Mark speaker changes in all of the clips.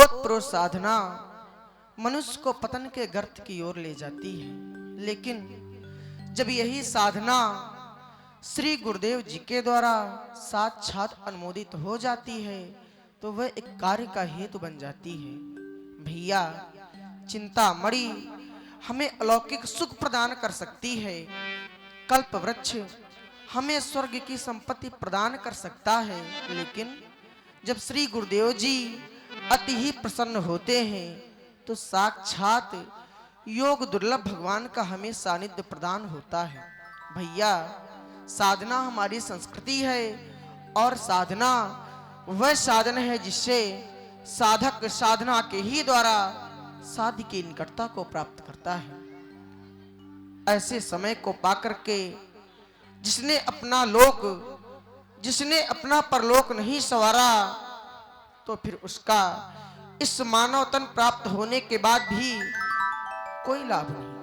Speaker 1: ओतप्रोत साधना मनुष्य को पतन के गर्त की ओर ले जाती है। लेकिन जब यही साधना श्री गुरुदेव जी के द्वारा साक्षात अनुमोदित हो जाती है तो वह एक कार्य का हेतु बन जाती है। भैया, चिंतामणि हमें अलौकिक सुख प्रदान कर सकती है, कल्प वृक्ष हमें स्वर्ग की संपत्ति प्रदान कर सकता है। लेकिन जब श्री गुरुदेव जी अति ही प्रसन्न होते हैं तो साक्षात योग दुर्लभ भगवान का हमें सानिध्य प्रदान होता है। भैया, साधना हमारी संस्कृति है और साधना वह साधन है जिससे साधक साधना के ही द्वारा साध्य की निकटता को प्राप्त करता है। ऐसे समय को पाकर के जिसने अपना लोक, जिसने अपना परलोक नहीं संवारा, तो फिर उसका इस मानव तन प्राप्त होने के बाद भी कोई लाभ नहीं,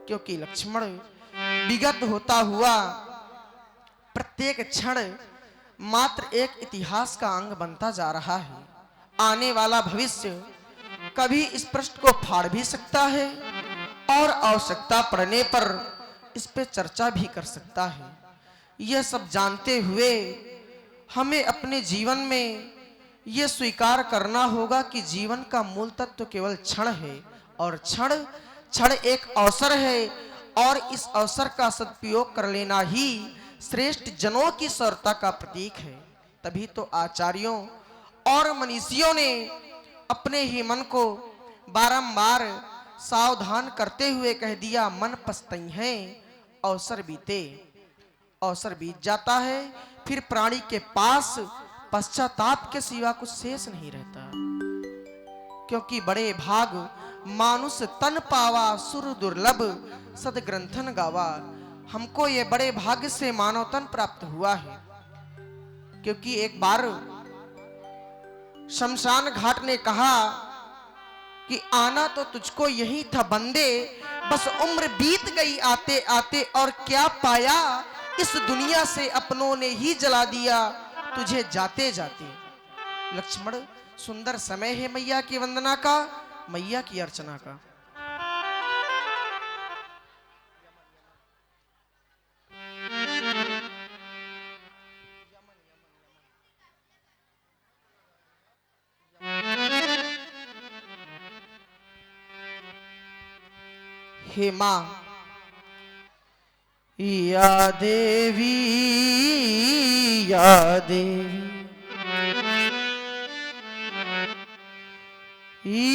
Speaker 1: क्योंकि लक्ष्मण विगत होता हुआ प्रत्येक क्षण मात्र एक इतिहास का अंग बनता जा रहा है। आने वाला भविष्य कभी इस पृष्ठ को फाड़ भी सकता है और आवश्यकता पड़ने पर इस पे चर्चा भी कर सकता है। यह सब जानते हुए हमें अपने जीवन में यह स्वीकार करना होगा कि जीवन का मूल तत्व केवल क्षण है और क्षण क्षण एक अवसर है और इस अवसर का सदुपयोग कर लेना ही श्रेष्ठ जनों की सौरता का प्रतीक है। तभी तो आचार्यों और मनीषियों ने अपने ही मन को बारंबार सावधान करते हुए कह दिया, मन पछतई है अवसर बीते। अवसर बीत जाता है, फिर प्राणी के पास पश्चाताप के सिवा कुछ शेष नहीं रहता, क्योंकि बड़े भाग मानुष तन पावा सुर दुर्लभ सदग्रंथन गावा। हमको ये बड़े भाग्य से मानव तन प्राप्त हुआ है, क्योंकि एक बार शमशान घाट ने कहा कि आना तो तुझको यही था बंदे, बस उम्र बीत गई आते आते और क्या पाया, इस दुनिया से अपनों ने ही जला दिया तुझे जाते जाते। लक्ष्मण, सुंदर समय है मैया की वंदना का, मैया की अर्चना का। हे मां या देवी, या देवी,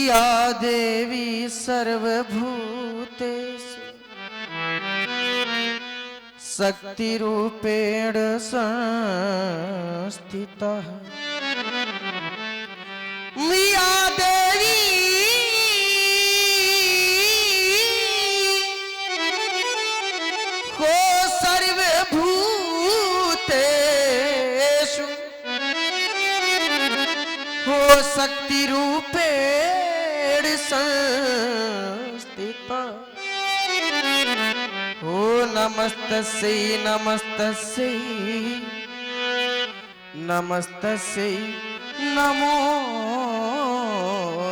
Speaker 1: या देवी सर्वभूतेषु शक्तिरूपेण संस्थितः। या देवी हो सर्वभूतेषु हो शक्ति रूपेण संस्थिता। हो नमस्तस्यै नमस्तस्यै नमस्तस्यै नमो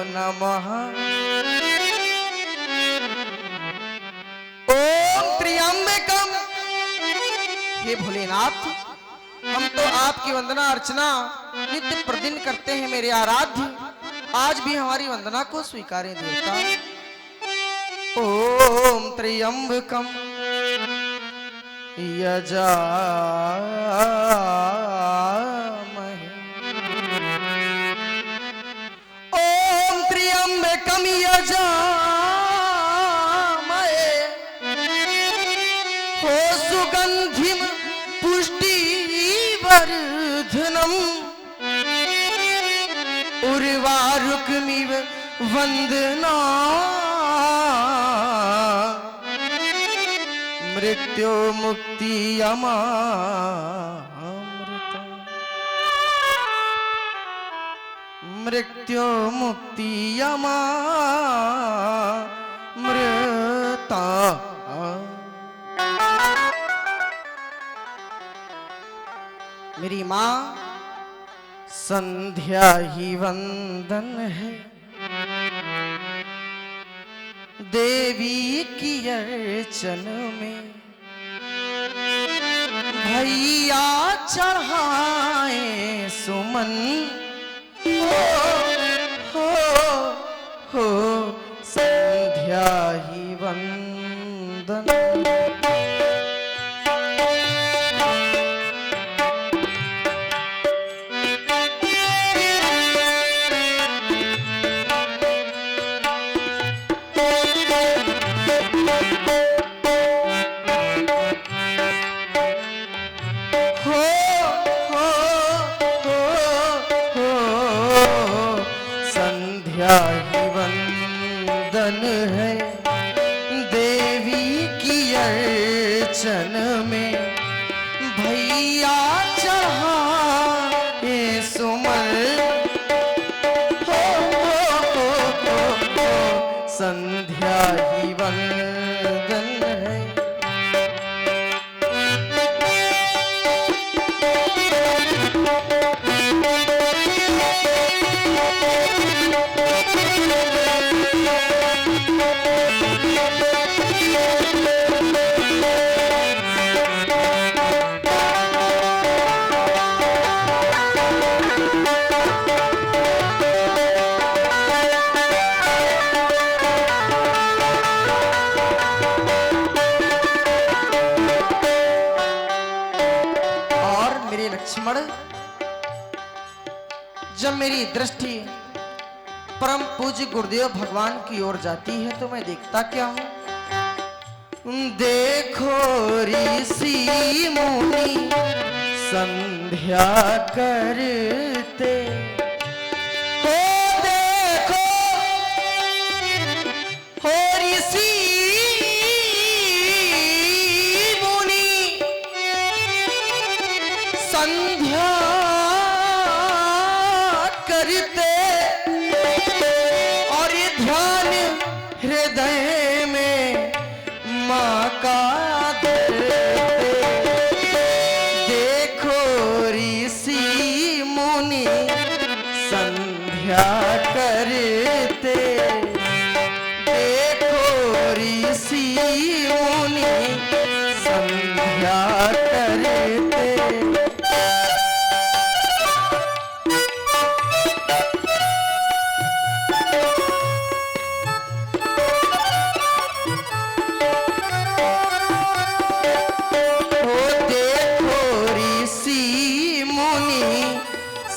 Speaker 1: नमः। ओम त्र्यंबकम। हे भोलेनाथ, हम तो आपकी वंदना अर्चना नित्य प्रतिदिन करते हैं मेरे आराध्य, आज भी हमारी वंदना को स्वीकारें देवता। ओम त्र्यंबकम यजामहे, ओम त्र्यंबकम यजामहे, हो सुगंधिम पुष्टिवर्धनम, उर्वारुकमिव वंदना, मृत्यु मुक्ति अमृता, मृत्यु मुक्ति अमृता। मेरी माँ संध्या ही वंदन है देवी की अर्चन में, भैया चढ़ाए सुमन हो हो संध्या ही वंदन। संध्या ही वंदन है देवी की अर्चन में, भैया चढ़ाए सुमन हो संध्या ही वंदन है। लक्ष्मण, जब मेरी दृष्टि परम पूज्य गुरुदेव भगवान की ओर जाती है तो मैं देखता क्या हूं? देखो ऋषि मुनि संध्या करते हो, देखो हो ऋषि संध्या करते और ध्यान हृदय में मां का धरते। देखो ऋषि मुनि संध्या करते, देखो ऋषि मुनि संध्या करते।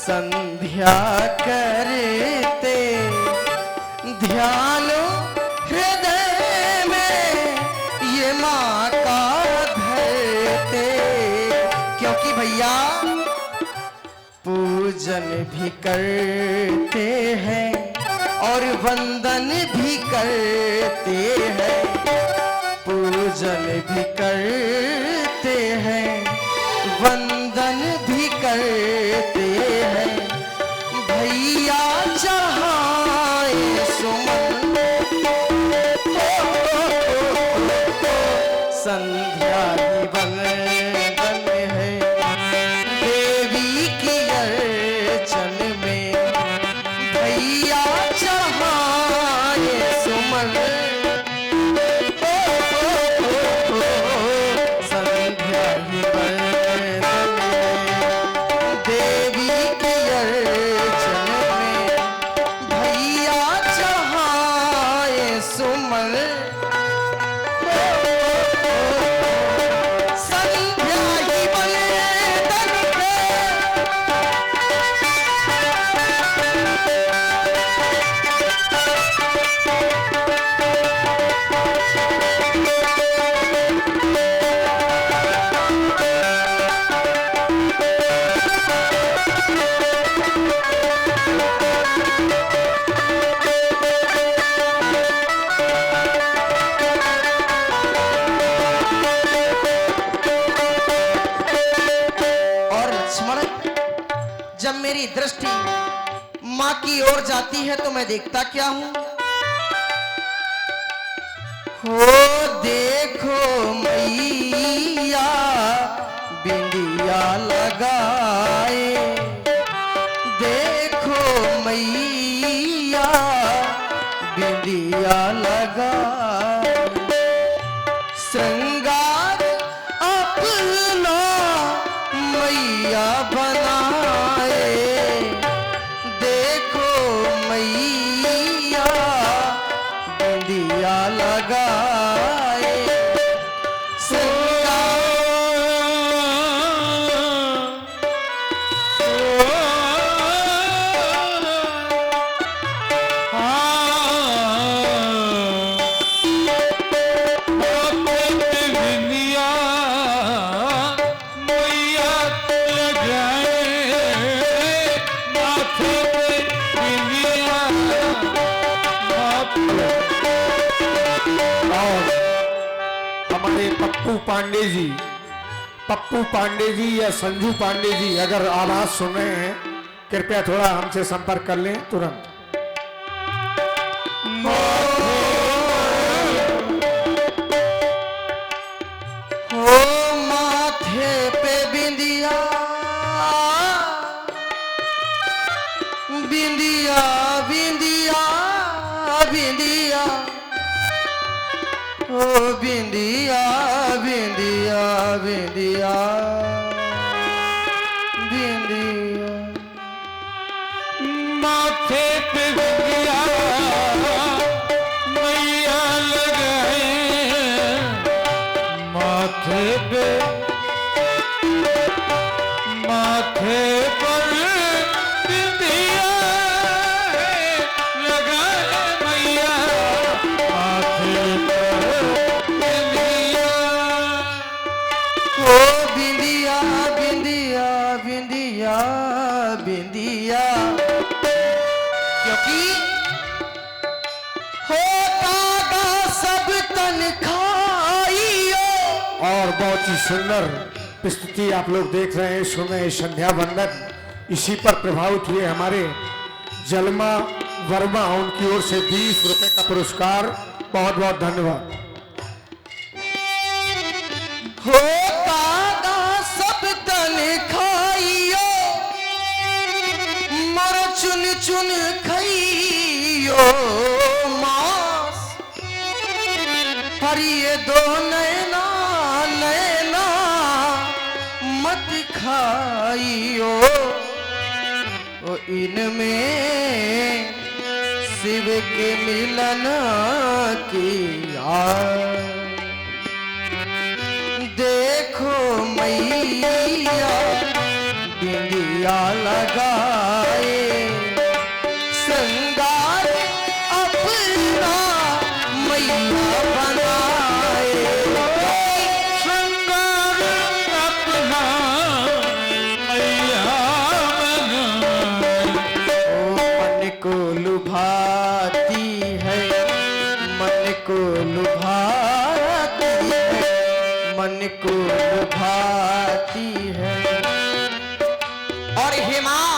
Speaker 1: संध्या करते ध्यान हृदय में ये मां का धरते, क्योंकि भैया पूजन भी करते हैं और वंदन भी करते हैं, पूजन भी करते हैं वंदन भी करते हैं, भैया चढ़ाए सुमन संध्या ही वंदन है देवी की अर्चन में, भैया चढ़ाए सुमन संध्या ही वंदन देवी की अर्चन में, भैया चढ़ाए सुमन संध्या ही वंदन जब मेरी दृष्टि मां की ओर जाती है तो मैं देखता क्या हूं? हो देखो मैया बिंदिया लगाए, बिंदिया लगा श्रृंगार अपना मैया बनाए। देखो मैया बिंदिया लगाए
Speaker 2: पप्पू पांडे जी या संजू पांडे जी अगर आवाज सुन रहे हैं, कृपया थोड़ा हमसे संपर्क कर लें तुरंत।
Speaker 1: हो माथे पे बिंदिया बिंदिया बिंदिया बिंदिया ओ बिंदिया बिंदिया बिंदिया बिंदिया
Speaker 2: माथे पे बिंदिया मैया लगाए, माथे पे माथे पर बिंदिया लगाए मैया, माथे पर बिंदिया।
Speaker 1: ओ बिंदिया बिंदिया बिंदिया बिंदिया क्योंकि होता सब तन खाइयो।
Speaker 2: और बहुत ही सुंदर प्रस्तुति आप लोग देख रहे हैं, सुन रहे हैं। संध्या वंदन इसी पर प्रभावित हुए हमारे जलमा वर्मा, उनकी ओर से 20 रुपए का पुरस्कार। बहुत बहुत धन्यवाद।
Speaker 1: होता सब तन खाइयो मर चुन चुन खाइयो मांस। हरिये दो नैना नैना मत खाइयो। ओ इनमें शिव के मिलन की याद। देखो मैया बिंदिया लगाए श्रृंगार अपना मैया बनाए।
Speaker 2: श्रृंगार अपना मैया बनाए।
Speaker 1: ओ मन को लुभाती है, मन को लुभाती है, मन को लुभाती है। और हे मां,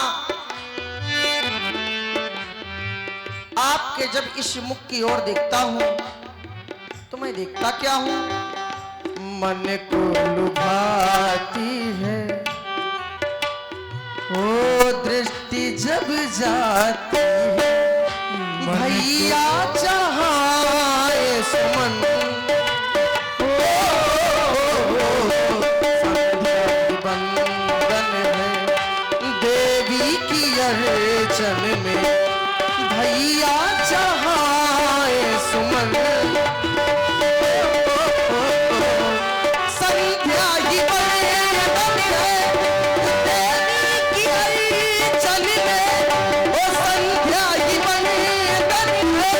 Speaker 1: आपके जब इस मुख की ओर देखता हूं तो मैं देखता क्या हूं? मन को लुभाती है। ओ दृष्टि जब जाती है भैया चाहे सुमन। अर्चन में भैया चाहे सुमन। संध्या ही बंदन है देवी की अर्चन में। ओ संध्या ही बंदन है।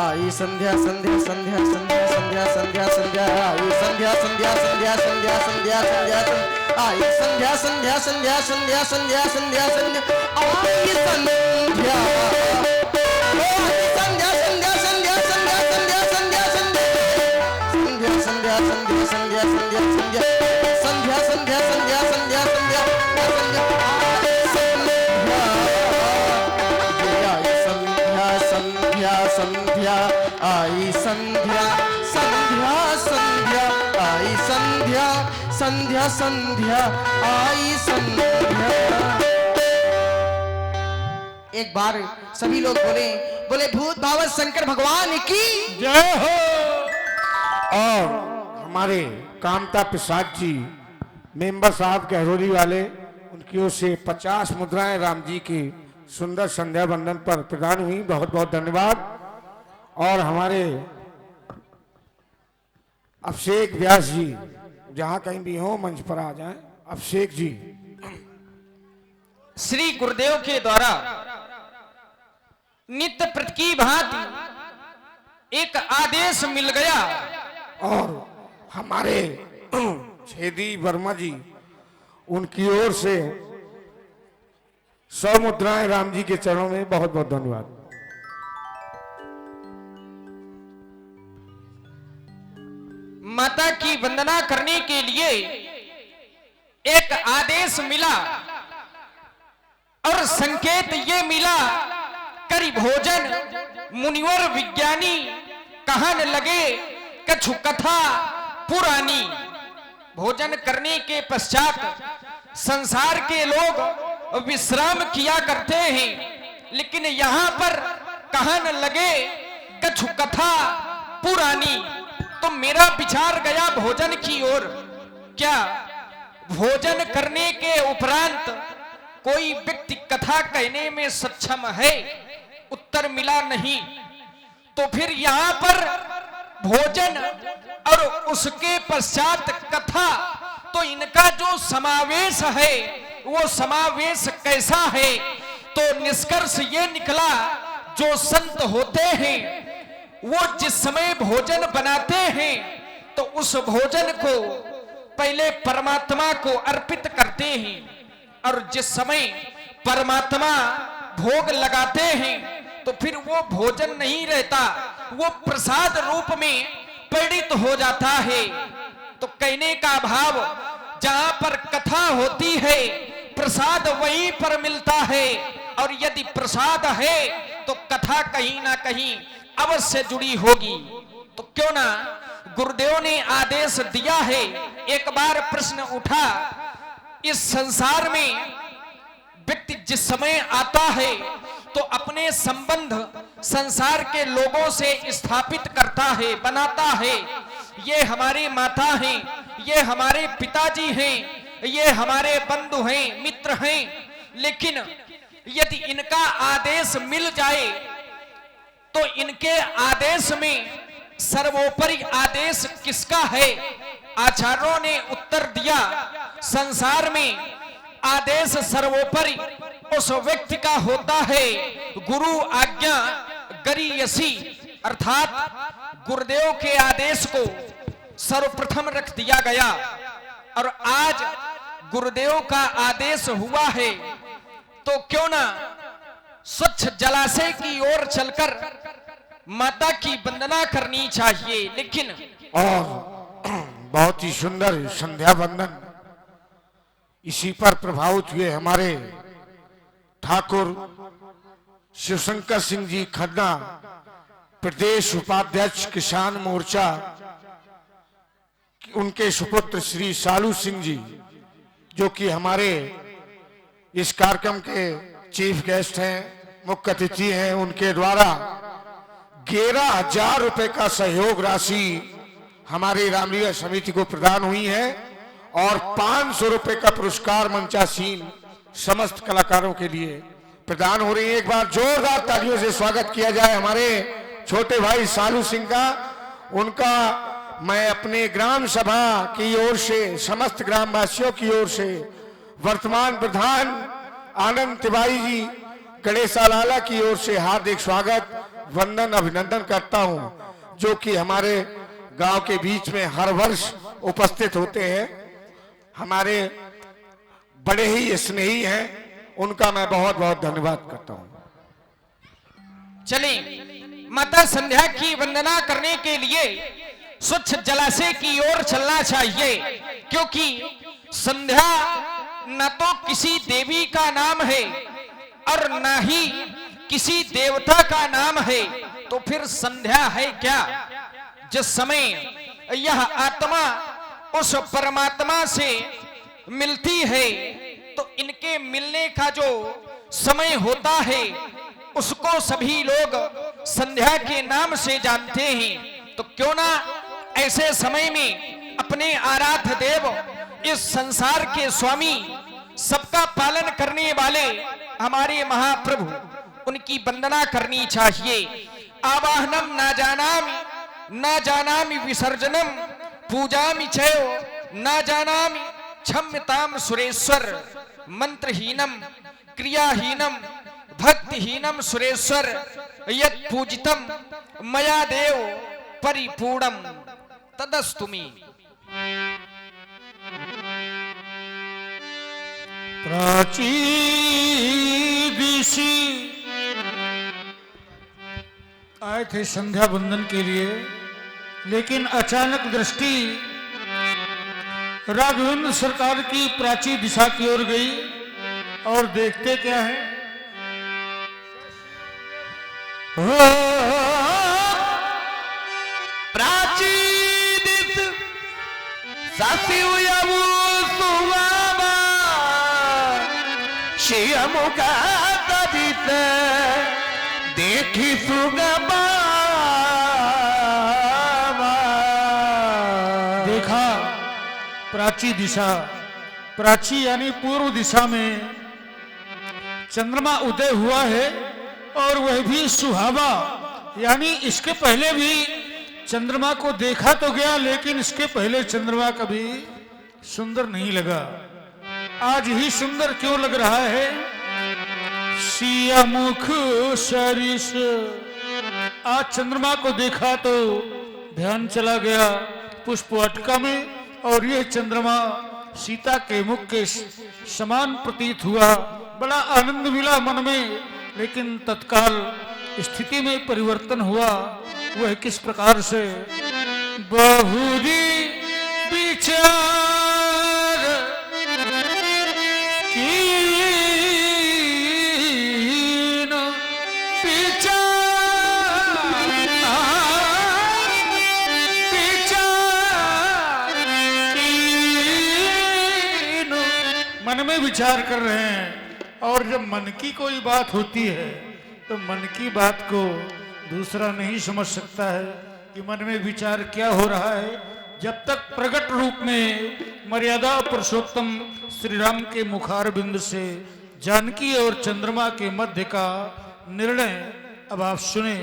Speaker 1: आई संध्या संध्या संध्या संध्या संध्या संध्या संध्या आई संध्या संध्या संध्या संध्या संध्या संध्या आई संध्या संध्या संध्या संध्या संध्या संध्या संध्या आई संध्या आई संध्या संध्या संध्या संध्या संध्या संध्या संध्या संध्या संध्या संध्या संध्या संध्या संध्या संध्या संध्या संध्या संध्या संध्या संध्या आई संध्या। आई संध्या संध्या संध्या आई संध्या। एक बार सभी लोग बोले बोले भूत भावत शंकर भगवान की
Speaker 2: जय हो। और हमारे कामता प्रसाद जी मेंबर साहब गहरोली वाले, उनकी ओर से 50 मुद्राएं राम जी की सुंदर संध्या बंदन पर प्रदान हुई। बहुत बहुत धन्यवाद। और हमारे अभिषेक व्यास जी जहां कहीं भी हो मंच पर आ जाएं। अभिषेक जी,
Speaker 3: श्री गुरुदेव के द्वारा नित्य प्रति की भांति एक आदेश मिल गया
Speaker 2: और हमारे छेदी वर्मा जी, उनकी ओर से 100 मुद्राएं राम जी के चरणों में। बहुत बहुत धन्यवाद।
Speaker 3: माता की वंदना करने के लिए एक आदेश मिला और संकेत ये मिला, करी भोजन मुनिवर विज्ञानी कहन लगे कछु कथा पुरानी। भोजन करने के पश्चात संसार के लोग विश्राम किया करते हैं, लेकिन यहां पर कहन लगे कछु कथा पुरानी। तो मेरा विचार गया भोजन की ओर। क्या भोजन करने के उपरांत कोई व्यक्ति कथा कहने में सक्षम है? उत्तर मिला नहीं। तो फिर यहां पर भोजन और उसके पश्चात कथा, तो इनका जो समावेश है वो समावेश कैसा है? तो निष्कर्ष ये निकला, जो संत होते हैं वो जिस समय भोजन बनाते हैं तो उस भोजन को पहले परमात्मा को अर्पित करते हैं, और जिस समय परमात्मा भोग लगाते हैं तो फिर वो भोजन नहीं रहता, वो प्रसाद रूप में परिणित हो जाता है। तो कहने का भाव, जहां पर कथा होती है प्रसाद वहीं पर मिलता है, और यदि प्रसाद है तो कथा कहीं ना कहीं अवश्य जुड़ी होगी। तो क्यों ना गुरुदेव ने आदेश दिया है। एक बार प्रश्न उठा, इस संसार में व्यक्ति जिस समय आता है तो अपने संबंध संसार के लोगों से स्थापित करता है, बनाता है। ये हमारी माता हैं, ये हमारे पिताजी हैं, ये हमारे बंधु हैं, मित्र हैं। लेकिन यदि इनका आदेश मिल जाए तो इनके आदेश में सर्वोपरि आदेश किसका है? आचार्यों ने उत्तर दिया, संसार में आदेश सर्वोपरि उस व्यक्ति का होता है गुरु आज्ञा गरीयसी, अर्थात गुरुदेव के आदेश को सर्वप्रथम रख दिया गया। और आज गुरुदेव का आदेश हुआ है तो क्यों ना स्वच्छ जलाशय की ओर चलकर माता की वंदना करनी चाहिए। लेकिन
Speaker 2: और बहुत ही सुंदर संध्या वंदन, इसी पर प्रभावित हुए हमारे ठाकुर शिवशंकर सिंह जी खन्ना, प्रदेश उपाध्यक्ष किसान मोर्चा, उनके सुपुत्र श्री सालू सिंह जी, जो कि हमारे इस कार्यक्रम के चीफ गेस्ट हैं, मुख्य अतिथि हैं, उनके द्वारा 11,000 रुपए का सहयोग राशि हमारी रामलीला समिति को प्रदान हुई है, और 500 रुपए का पुरस्कार मंचासीन समस्त कलाकारों के लिए प्रदान हो रही है। एक बार जोरदार तालियों से स्वागत किया जाए हमारे छोटे भाई सालू सिंह का। उनका मैं अपने ग्राम सभा की ओर से, समस्त ग्रामवासियों की ओर से, वर्तमान प्रधान आनंद तिवारी जी गणेशा लाला की ओर से हार्दिक स्वागत, वंदन, अभिनंदन करता हूं, जो कि हमारे गांव के बीच में हर वर्ष उपस्थित होते हैं। हमारे बड़े ही स्नेही हैं, उनका मैं बहुत बहुत धन्यवाद करता हूं।
Speaker 3: चलें, माता संध्या की वंदना करने के लिए स्वच्छ जलाशय की ओर चलना चाहिए, क्योंकि संध्या न तो किसी देवी का नाम है और न ही किसी देवता का नाम है। तो फिर संध्या है क्या? जिस समय यह आत्मा उस परमात्मा से मिलती है तो इनके मिलने का जो समय होता है उसको सभी लोग संध्या के नाम से जानते हैं। तो क्यों ना ऐसे समय में अपने आराध्य देव, इस संसार के स्वामी, सबका पालन करने वाले हमारे महाप्रभु, उनकी वंदना करनी चाहिए। आवाहनम ना जानामि विसर्जनम, पूजामि चैव ना जानामि क्षम्यताम सुरेश्वर। मंत्रहीनम क्रियाहीनम भक्तिहीनम सुरेश्वर, यत् पूजितम मया देव परिपूर्णम तदस्तुमि।
Speaker 4: प्राची ऋषि आए थे संध्या बंदन के लिए, लेकिन अचानक दृष्टि राघवेंद्र सरकार की प्राची दिशा की ओर गई और देखते क्या है,
Speaker 5: प्राची दिस सासिउयमु सुवामा शियमुगा तदित देखी सुगमा।
Speaker 4: देखा प्राची दिशा, प्राची यानी पूर्व दिशा में चंद्रमा उदय हुआ है और वह भी सुहावा, यानी इसके पहले भी चंद्रमा को देखा तो गया, लेकिन इसके पहले चंद्रमा कभी सुंदर नहीं लगा। आज ही सुंदर क्यों लग रहा है? सिया मुख सरिस, आज चंद्रमा को देखा तो ध्यान चला गया पुष्प वाटिका में, और यह चंद्रमा सीता के मुख के समान प्रतीत हुआ। बड़ा आनंद मिला मन में, लेकिन तत्काल स्थिति में परिवर्तन हुआ। वह किस प्रकार से? बहुरी विचार मन में विचार कर रहे हैं। और जब मन की कोई बात होती है तो मन की बात को दूसरा नहीं समझ सकता है कि मन में विचार क्या हो रहा है। जब तक प्रकट रूप में मर्यादा पुरुषोत्तम श्री राम के मुखारबिंद से जानकी और चंद्रमा के मध्य का निर्णय अब आप सुने।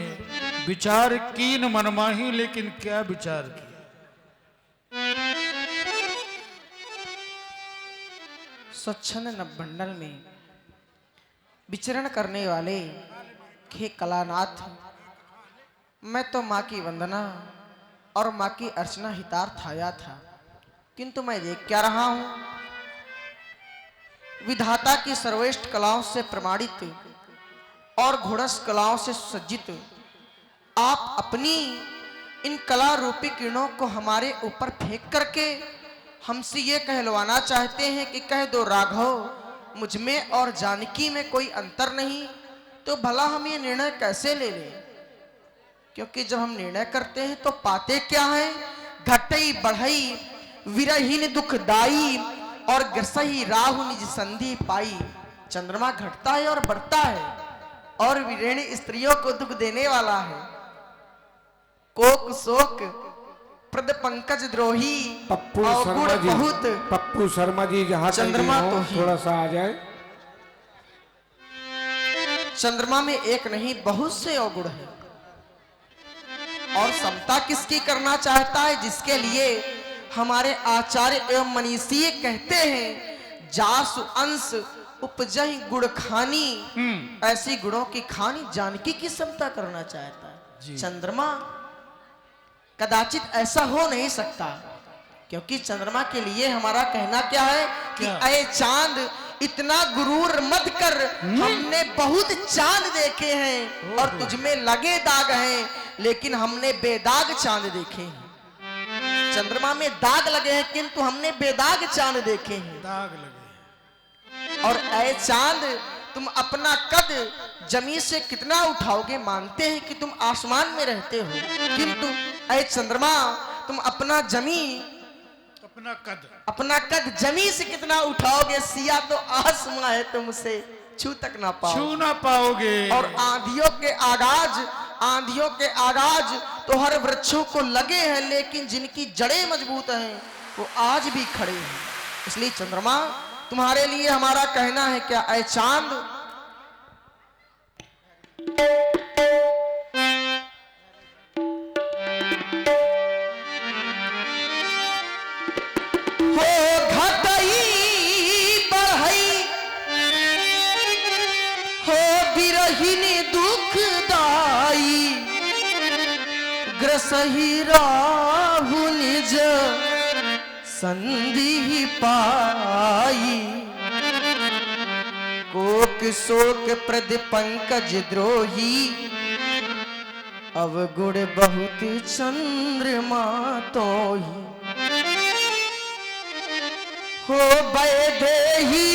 Speaker 4: विचार कीन मन माही, लेकिन क्या विचार किया?
Speaker 1: स्वच्छंद नवमंडल में विचरण करने वाले हे कलानाथ, मैं तो माँ की वंदना और माँ की अर्चना हितार्थ आया था, किंतु मैं देख क्या रहा हूं? विधाता की सर्वश्रेष्ठ कलाओं से प्रमाणित और घोड़स कलाओं से सुसज्जित आप अपनी इन कला रूपी किरणों को हमारे ऊपर फेंक करके हमसे ये कहलवाना चाहते हैं कि कह दो राघव, मुझ में और जानकी में कोई अंतर नहीं। तो भला हम ये निर्णय कैसे ले लें? क्योंकि जब हम निर्णय करते हैं तो पाते क्या है? घटई बढ़ई विरहीन दुखदाई और ग्रसही राहु निज संधि पाई। चंद्रमा घटता है और बढ़ता है और विरहिणी स्त्रियों को दुख देने वाला है। कोक शोक प्रद पंकज द्रोही
Speaker 2: पप्पू
Speaker 1: और
Speaker 2: शर्मा
Speaker 1: गुण
Speaker 2: जी,
Speaker 1: बहुत।
Speaker 2: पप्पू शर्मा जी जहाँ
Speaker 1: चंद्रमा तो ही।
Speaker 2: थोड़ा सा आ जाए।
Speaker 1: चंद्रमा में एक नहीं बहुत से अवगुण है, और समता किसकी करना चाहता है? जिसके लिए हमारे आचार्य एवं मनीषी कहते हैं जासु अंश उपजहि गुण खानी। ऐसी गुणों की खानी जानकी की समता करना चाहता है। चंद्रमा कदाचित ऐसा हो नहीं सकता, क्योंकि चंद्रमा के लिए हमारा कहना क्या है कि अये चांद इतना गुरूर मत कर, हमने बहुत चांद देखे हैं और तुझ में लगे दाग हैं, लेकिन हमने बेदाग चांद देखे हैं। चंद्रमा में दाग लगे हैं किंतु हमने बेदाग चांद देखे हैं।
Speaker 4: दाग लगे।
Speaker 1: और अये चांद, तुम अपना कद जमीन से कितना उठाओगे? मानते हैं कि तुम आसमान में रहते हो, किंतु अये चंद्रमा, तुम अपना जमीन अपना कद जमी से कितना उठाओगे, सिया तो आसमां है तुमसे छू तक ना पाओ,
Speaker 4: छू ना पाओगे।
Speaker 1: और आंधियों के आगाज तो हर वृक्षों को लगे हैं, लेकिन जिनकी जड़ें मजबूत हैं वो आज भी खड़े हैं। इसलिए चंद्रमा, तुम्हारे लिए हमारा कहना है क्या, ऐ चांद, हो घटई बढ़ई हो बिरहिनी दुखदाई, ग्रसही राहु निज संधि पाई, कोक शोक प्रद पंकज द्रोही, अवगुण बहुत चंद्रमा तोही, हो वैदेही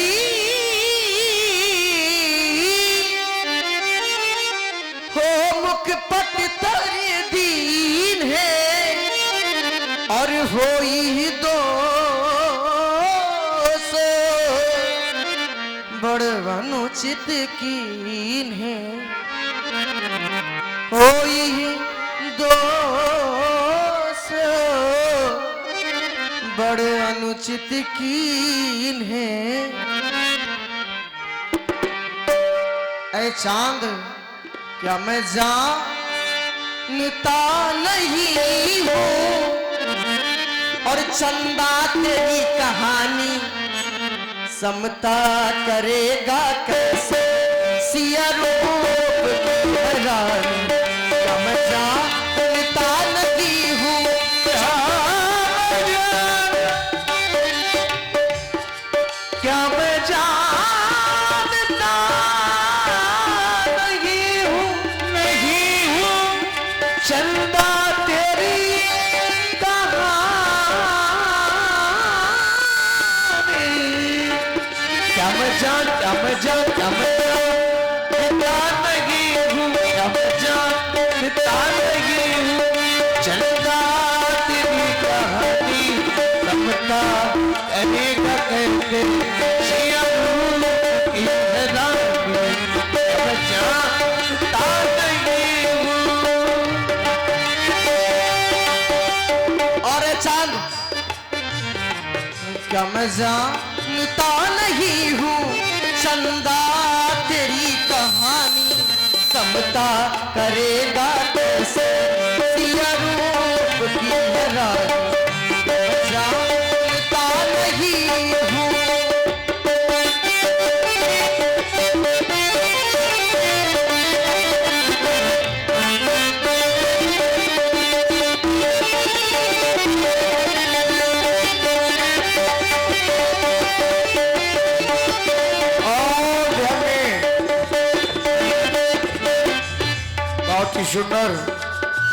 Speaker 1: हो मुखपट तर दीन है, और होई दो सो बड़ अनुचित कीन है, होई दो सो बड़ अनुचित कीन है। ऐ चांद, क्या मैं जानता नहीं हूँ, और चंदा तेरी कहानी समता करेगा कैसे, सिया रूप की रानी, क्या मैं जानता नहीं हूँ, क्या मैं जानता नहीं हूँ, चंदा तेरी कहानी, क्या मैं जानता नहीं हूँ, क्या मैं जानता नहीं हूँ, चंदा तेरी कहानी समता करेगा कैसे, सिया रूप की रानी, क्या मैं जानता नहीं हूँ। और चांद, क्या मैं जानता नहीं हूँ, चंदा तेरी कहानी समता करेगा कैसे, सिया रूप की रानी, जानता नहीं हूँ।
Speaker 2: बहुत ही सुंदर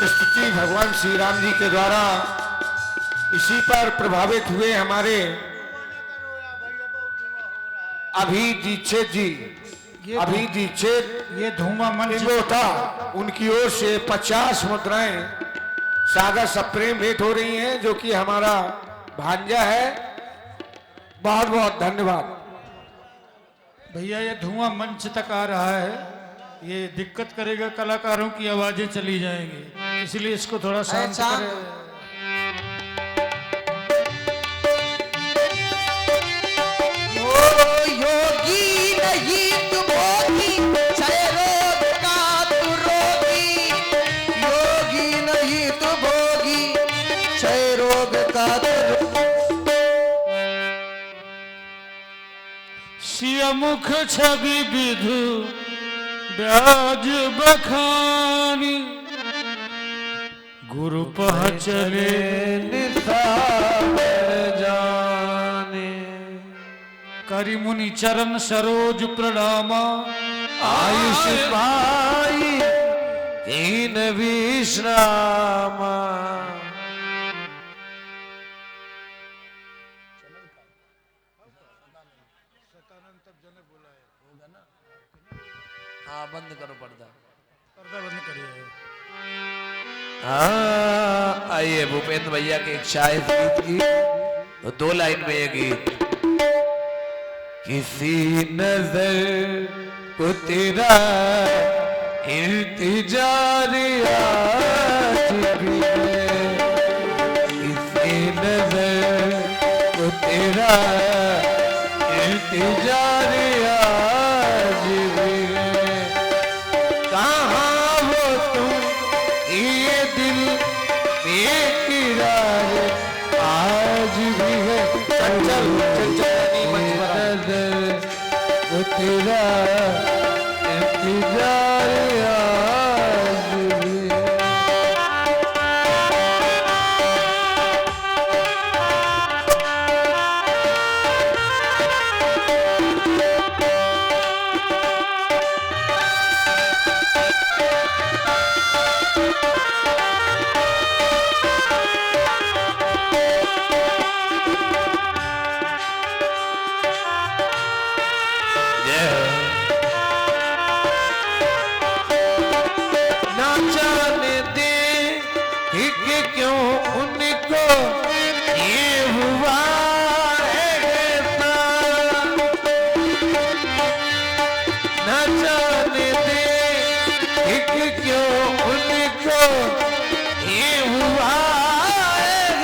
Speaker 2: स्तुति भगवान श्री राम जी के द्वारा इसी पर प्रभावित हुए हमारे अभी दीक्षित जी, अभी दीक्षित
Speaker 4: ये धूमा मंच
Speaker 2: इंगोटा, उनकी ओर से 50 मुद्राएं सागर सप्रेम भेंट हो रही हैं, जो कि हमारा भांजा है। बहुत बहुत धन्यवाद
Speaker 4: भैया। ये धुआं मंच तक आ रहा है, ये दिक्कत करेगा, कलाकारों की आवाजें चली जाएंगी, इसलिए इसको थोड़ा शांत करें।
Speaker 1: योगी नहीं तू भोगी, क्षय रोग का तू रोगी, योगी नहीं तू भोगी, क्षय रोग का तू
Speaker 4: सिया मुख छवि विधु ब्याज बखानी, गुरु पह चले
Speaker 5: जाने,
Speaker 4: करि मुनि चरण सरोज प्रणामा,
Speaker 5: आयुष पाई दीन विश्रामा। हाँ बंद करो पर्दा,
Speaker 4: पर्दा बंद करिए।
Speaker 5: हाँ आइए भूपेंद्र भैया की इच्छा है गीत की। तो 2 लाइन में ये गीत। किसी नजर को तेरा इंतजार आज भी है, किसी नजर को तेरा इंतजार आज भी है। कहाँ वो तुम ये दिल बेकरार आज भी है। चंचल चंचल नजर वो तेरा इंतजार आज भी है। ना जाने दे कि क्यों उनको ये हुआ ऐसा, ना जाने दे कि क्यों उनको ये हुआ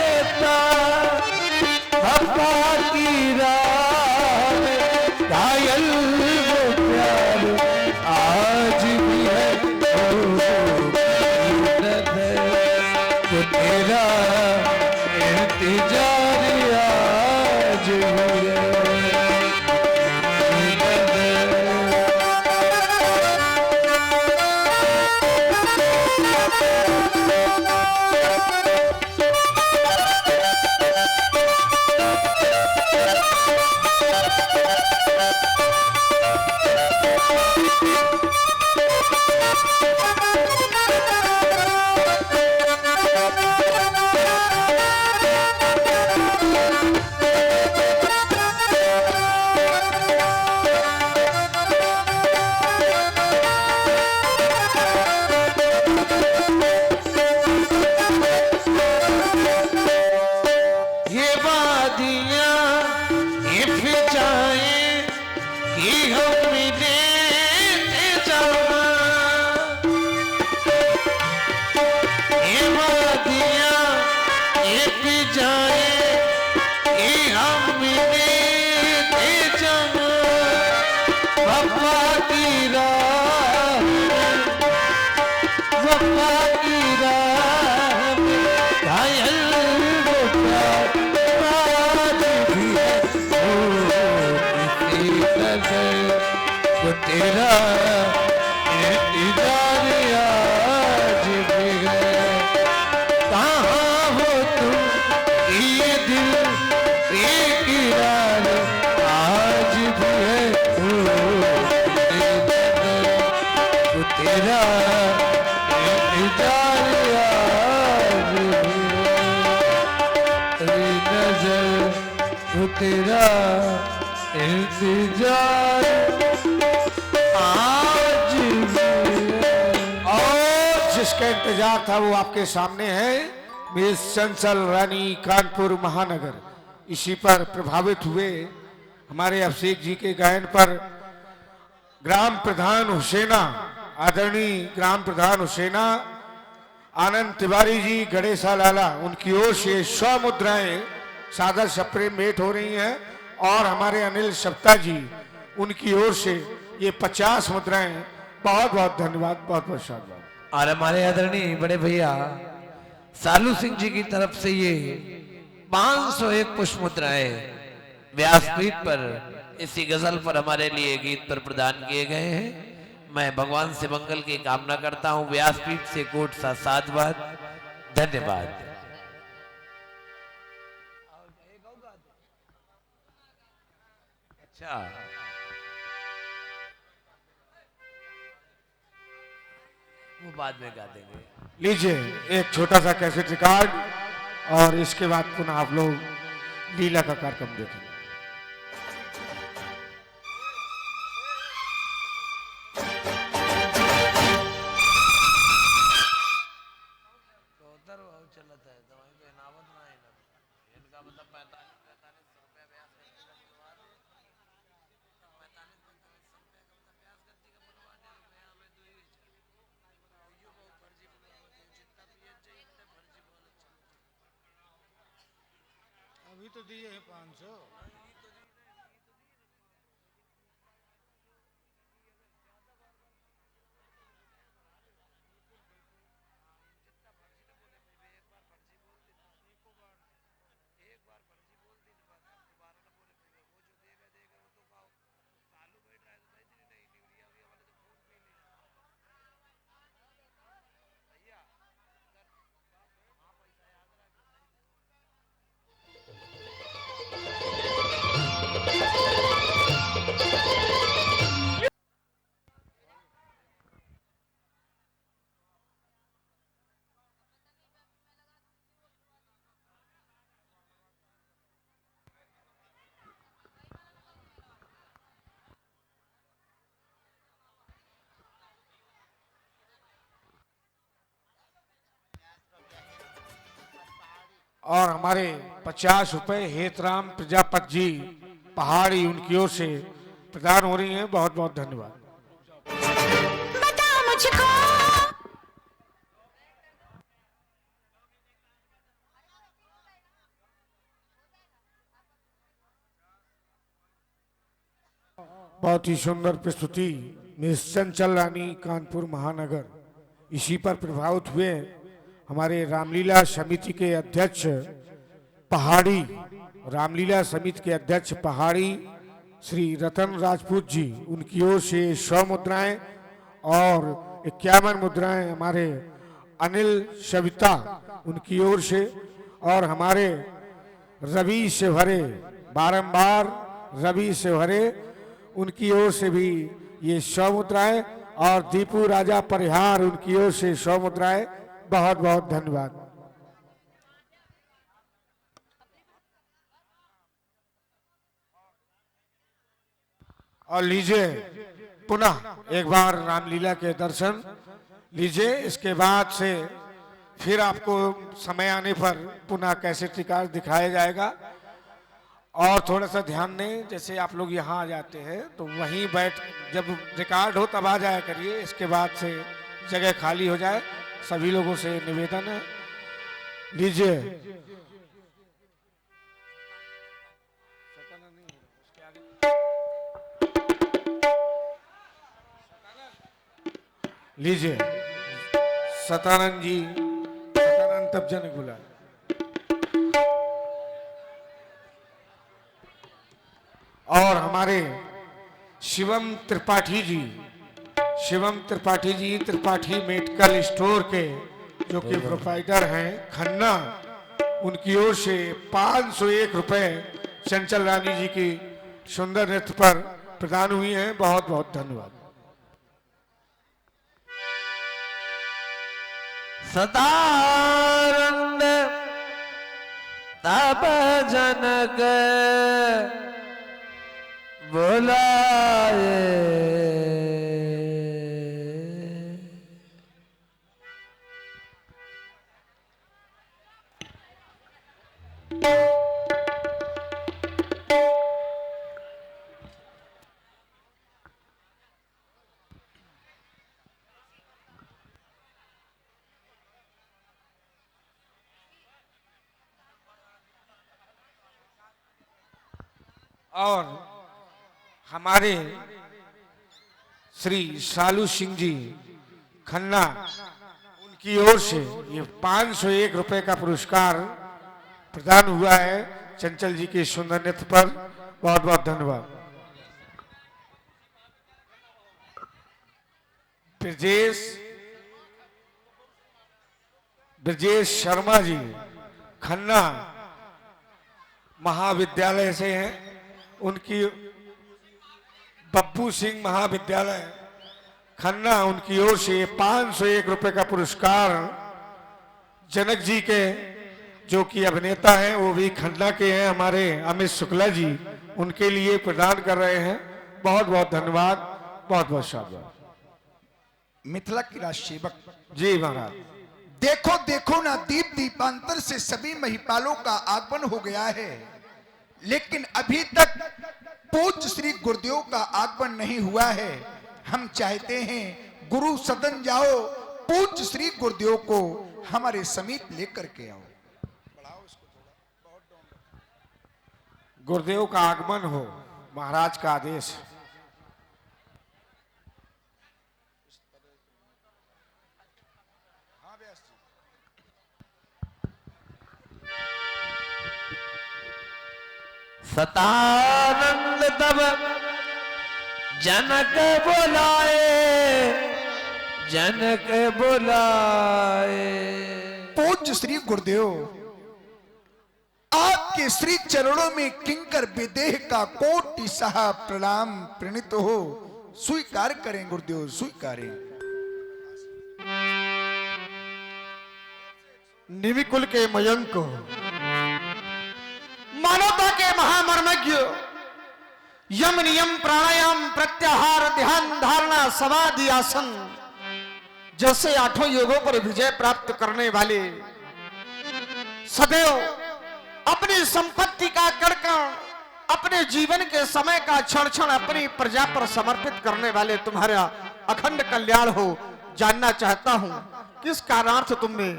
Speaker 5: ऐसा। वफा की राह में घायल वो प्यार आज भी है। वो तेरा इंतजार आज भी है। ये वादियाँ ये फिजाएं कि हम मिले थे जहाँ। ये वादियाँ ये फिजाएं कि हम मिले थे जहाँ। वफा की राह में, वफा की राह में घायल वो प्यार आज भी है। किसी नजर को तेरा इंतजार आज भी है। कहाँ हो तुम ये दिल बेकरार आज भी है। किसी नजर को तेरा इंतजार आज भी है। नजर वो तेरा इंतजार आज भी है।
Speaker 2: और जिसका इंतजार था वो आपके सामने है, मिस चंचल रानी कानपुर महानगर। इसी पर प्रभावित हुए हमारे अभिषेक जी के गायन पर ग्राम प्रधान हुसैना, आदरणीय ग्राम प्रधान हुसैना आनंद तिवारी जी गणेशा लाला, उनकी ओर से 100 मुद्राएं सादर सप्रेम भेंट हो रही हैं। और हमारे अनिल सप्ता जी, उनकी ओर से ये 50 मुद्राएं। बहुत बहुत धन्यवाद, बहुत बहुत शाबाश।
Speaker 5: और हमारे आदरणीय बड़े भैया सालू सिंह जी की तरफ से ये 501 पुष्प मुद्राएं व्यासपीठ पर इसी गजल पर हमारे लिए गीत पर प्रदान किए गए हैं। मैं भगवान से मंगल की कामना करता हूं। व्यासपीठ से कोट सा साधुवाद, धन्यवाद। अच्छा, वो बाद में गा देंगे।
Speaker 2: लीजिए एक छोटा सा कैसेट रिकॉर्ड, और इसके बाद पुनः आप लोग लीला का कार्यक्रम देखेंगे।
Speaker 5: चलता है दवाई को इनामत ना इनका मतलब 45
Speaker 4: अभी तो दिए हैं 500।
Speaker 2: और हमारे 50 रुपए हेतराम प्रजापत जी पहाड़ी उनकी ओर से प्रदान हो रही हैं। बहुत बहुत धन्यवाद।
Speaker 6: बता मुझको
Speaker 2: बहुत ही सुंदर प्रस्तुति मिस चंचल रानी कानपुर महानगर। इसी पर प्रभावित हुए हमारे रामलीला समिति के अध्यक्ष पहाड़ी, रामलीला समिति के अध्यक्ष पहाड़ी श्री रतन राजपूत जी, उनकी ओर से 100 मुद्राएं और 51 मुद्राएं हमारे अनिल सविता उनकी ओर से, और हमारे रवि सेवहरे, बारंबार रवि सेवहरे उनकी ओर से भी ये 100 मुद्राएं, और दीपू राजा परिहार उनकी ओर से 100 मुद्राएं। बहुत बहुत धन्यवाद। और लीजिए पुनः एक बार रामलीला के दर्शन लीजिए। इसके बाद से फिर आपको समय आने पर पुनः कैसेट रिकॉर्ड दिखाया जाएगा। और थोड़ा सा ध्यान दें, जैसे आप लोग यहाँ आ जाते हैं तो वहीं बैठ, जब रिकॉर्ड हो तब आ जाया करिए। इसके बाद से जगह खाली हो जाए, सभी लोगों से निवेदन है। लीजिए लीजिए सतानंद जी, सतानंद तब जनक बुला। और हमारे शिवम त्रिपाठी जी, शिवम त्रिपाठी जी त्रिपाठी मेडिकल स्टोर के जो कि प्रोप्राइटर हैं खन्ना, उनकी ओर से 501 रुपए चंचल रानी जी की सुंदर नृत्य पर प्रदान हुई हैं। बहुत बहुत धन्यवाद।
Speaker 5: सदानंद तब जनक बुलाए,
Speaker 2: और हमारे श्री सालू सिंह जी खन्ना, उनकी ओर से ये 501 रुपए का पुरस्कार प्रदान हुआ है चंचल जी के सुंदर नृत्य पर। बहुत बहुत धन्यवाद। ब्रजेश शर्मा जी खन्ना महाविद्यालय से हैं, उनकी बब्बू सिंह महाविद्यालय खन्ना, उनकी ओर से 501 रुपए का पुरस्कार जनक जी के जो कि अभिनेता हैं, वो भी खन्ना के हैं, हमारे अमित शुक्ला जी, उनके लिए प्रदान कर रहे हैं। बहुत बहुत धन्यवाद। बहुत बहुत शाबाश।
Speaker 7: मिथिला की राजसेवक
Speaker 2: जी महाराज।
Speaker 7: देखो देखो ना, दीप दीपांतर से सभी महिपालों का आगमन हो गया है, लेकिन अभी तक पूज्य श्री गुरुदेव का आगमन नहीं हुआ है। हम चाहते हैं गुरु सदन जाओ, पूज्य श्री गुरुदेव को हमारे समीप लेकर के आओ।
Speaker 2: गुरुदेव का आगमन हो, महाराज का आदेश है।
Speaker 5: सतानंद तब जनक बुलाए, जनक बुलाए।
Speaker 7: पूज्य श्री गुरुदेव, आपके श्री चरणों में किंकर विदेह का कोटि सहा प्रणाम प्रणीत हो। स्वीकार करें गुरुदेव, स्वीकारें।
Speaker 2: निविकुल के मयंक,
Speaker 1: मानवता के महामर्मज्ञ, यम नियम प्राणायाम प्रत्याहार ध्यान धारणा समाधि आसन जैसे 8 योगों पर विजय प्राप्त करने वाले, सदैव अपनी संपत्ति का कड़कण, अपने जीवन के समय का क्षण क्षण अपनी प्रजा पर समर्पित करने वाले तुम्हारा अखंड कल्याण हो। जानना चाहता हूं किस कारणार्थ तुमने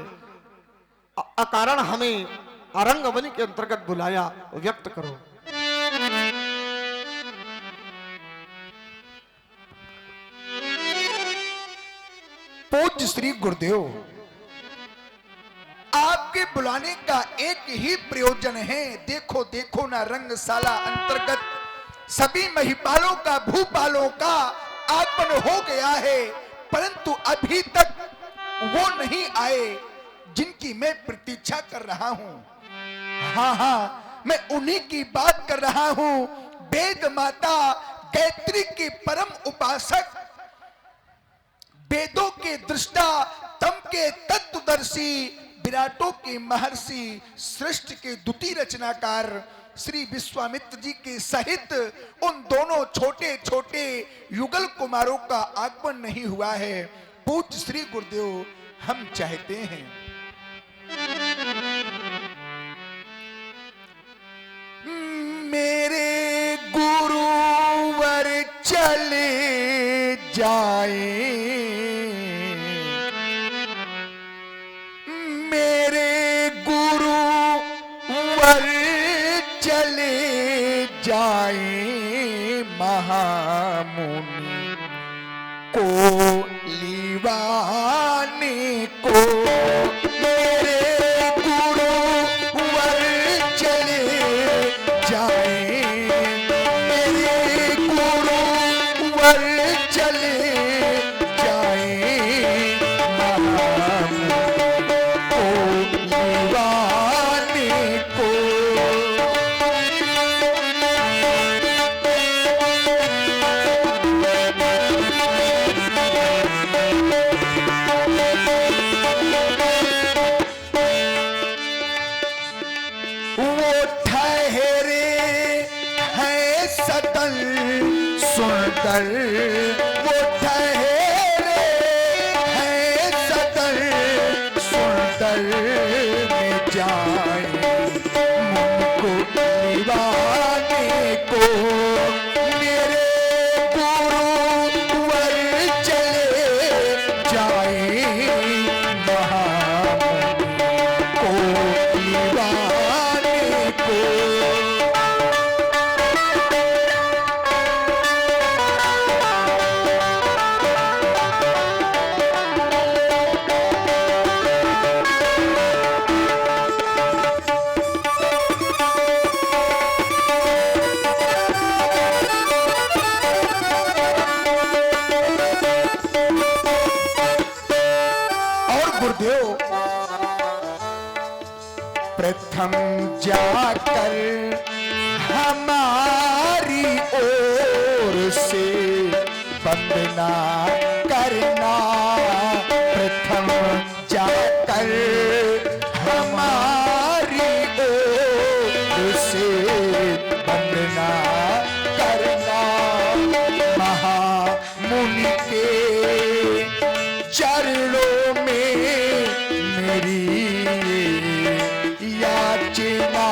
Speaker 1: अकारण हमें अरंगवनी के अंतर्गत बुलाया, व्यक्त करो।
Speaker 7: पूज्य श्री गुरुदेव, आपके बुलाने का एक ही प्रयोजन है। देखो देखो ना रंगशाला अंतर्गत सभी महिपालों का, भूपालों का आगमन हो गया है, परंतु अभी तक वो नहीं आए जिनकी मैं प्रतीक्षा कर रहा हूं। हाँ हाँ, मैं उन्हीं की बात कर रहा हूं। वेद माता गायत्री के परम उपासक, वेदों के दृष्टा, तम के तत्वदर्शी, विराटों के महर्षि, सृष्टि के द्वितीय रचनाकार श्री विश्वामित्र जी के सहित उन दोनों छोटे छोटे युगल कुमारों का आगमन नहीं हुआ है। पूज्य श्री गुरुदेव, हम चाहते हैं मेरे गुरुवर चले जाए, मेरे गुरुवर चले जाए, महामुनि को लीवाने को, मेरे गुरुवर चले जाए, मेरे गुरुवर चले जाए, महामुनि को लीवाने को। वो ठहरे हैं सदन सुंदर, वो ठहरे हैं सदन सुंदर में जाए मुझको दीवाने को, मेरे गुरुवर चले जाए, महामुनि को दीवाने को। और गुरुदेव, प्रथम जाकर हमारी ओर से वंदना करना, प्रथम जाकर हमारी ओर से वंदना करना, महामुनि के चरणों में मेरी याचना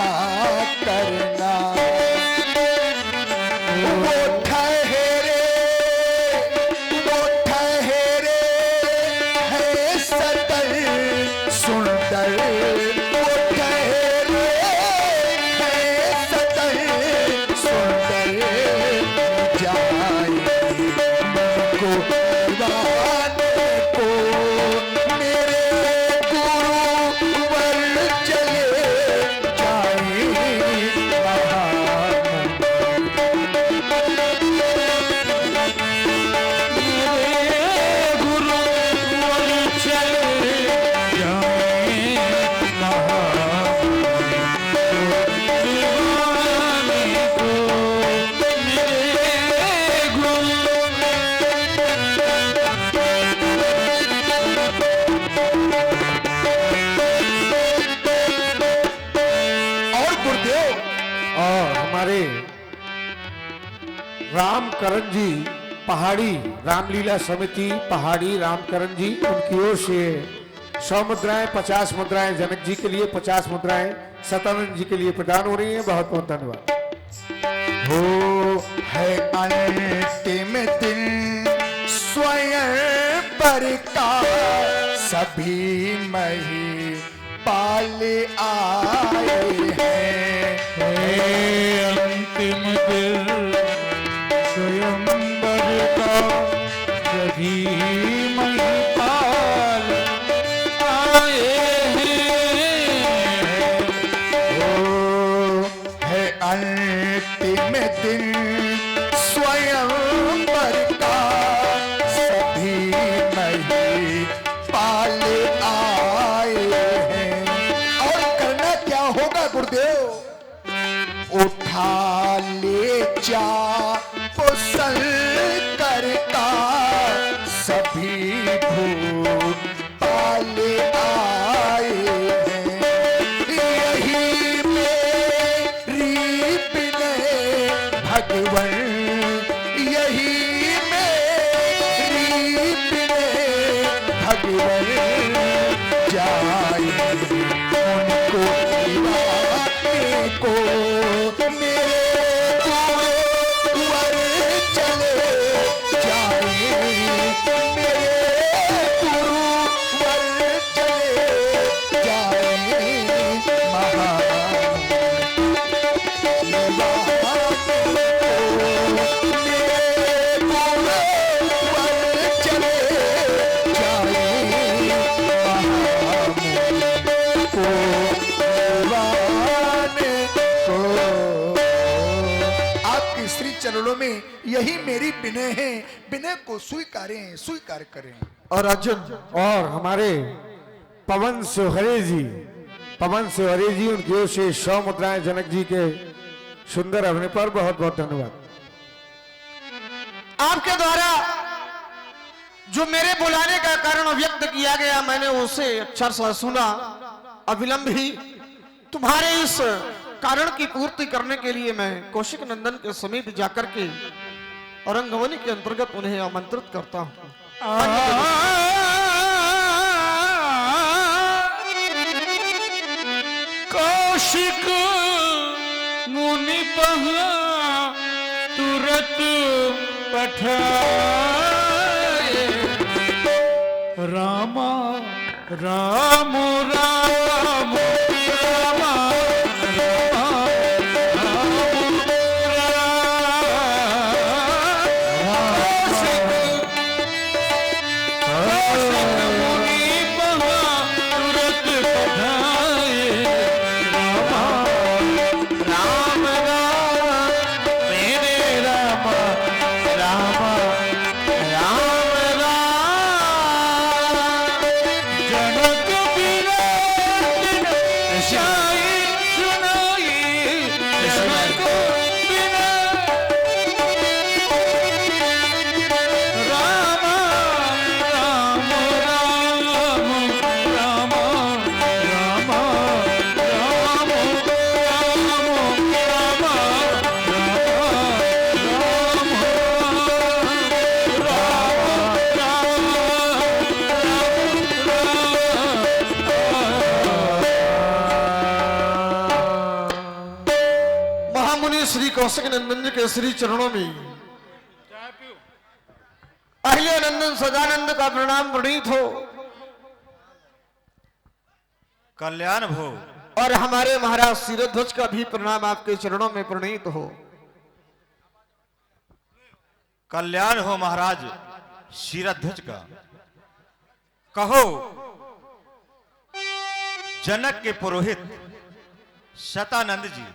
Speaker 7: करना। वो ठहरे हैं सदर सुंदर, वो ठहरे हैं
Speaker 2: हमारे रामकरण जी पहाड़ी, रामलीला समिति पहाड़ी रामकरण जी, उनकी ओर से 100 मुद्राएं, 50 मुद्राएं जनक जी के लिए, 50 मुद्राएं सतानंद जी के लिए प्रदान हो रही हैं। बहुत बहुत धन्यवाद।
Speaker 7: हो है अंतिम दिन स्वयं पर का, सभी मही पाल आए हैं।
Speaker 4: अंतिम दिन स्वयंवर का, सभी महिपाल आए हैं।
Speaker 7: हो है अंतिम दिन स्वयं पर का, सभी मही पाल आए हैं। और करना क्या होगा गुरुदेव? उठा ले जा पुसल करता, सभी भूत पाल आए हैं। यही मेरी विनय भगवन, यही मेरी विनय भगवन, जाए उनको दीवाने को, मेरे कुंवर चले जाए, मेरे कुंवर चले जाए। महान आपके श्री चरणों में यही मेरी विनय है, विनय को स्वीकारें, स्वीकार करें।
Speaker 2: और अर्जुन और हमारे पवन सोहरे जी, पवन सोहरे जी, उनकी ओर से 100 मुद्राएं जनक जी के सुंदर अभिनय पर बहुत बहुत धन्यवाद।
Speaker 1: आपके द्वारा जो मेरे बुलाने का कारण व्यक्त किया गया, मैंने उसे अक्षर सा सुना। अविलंब ही तुम्हारे इस कारण की पूर्ति करने के लिए मैं कौशिक नंदन के समीप जाकर के औरंगवनी के अंतर्गत उन्हें आमंत्रित करता हूं।
Speaker 4: कौशिक मुनि पहा तुरत पठाए, रामा राम राम रामा
Speaker 1: कौशिक नंदन जी के श्री चरणों में अहिल्या नंदन सदानंद का प्रणाम प्रणीत हो,
Speaker 8: कल्याण हो।
Speaker 1: और हमारे महाराज शिरोध्वज का भी प्रणाम आपके चरणों में प्रणीत हो।
Speaker 8: कल्याण हो महाराज शिरोध्वज का। कहो जनक के पुरोहित शतानंद जी,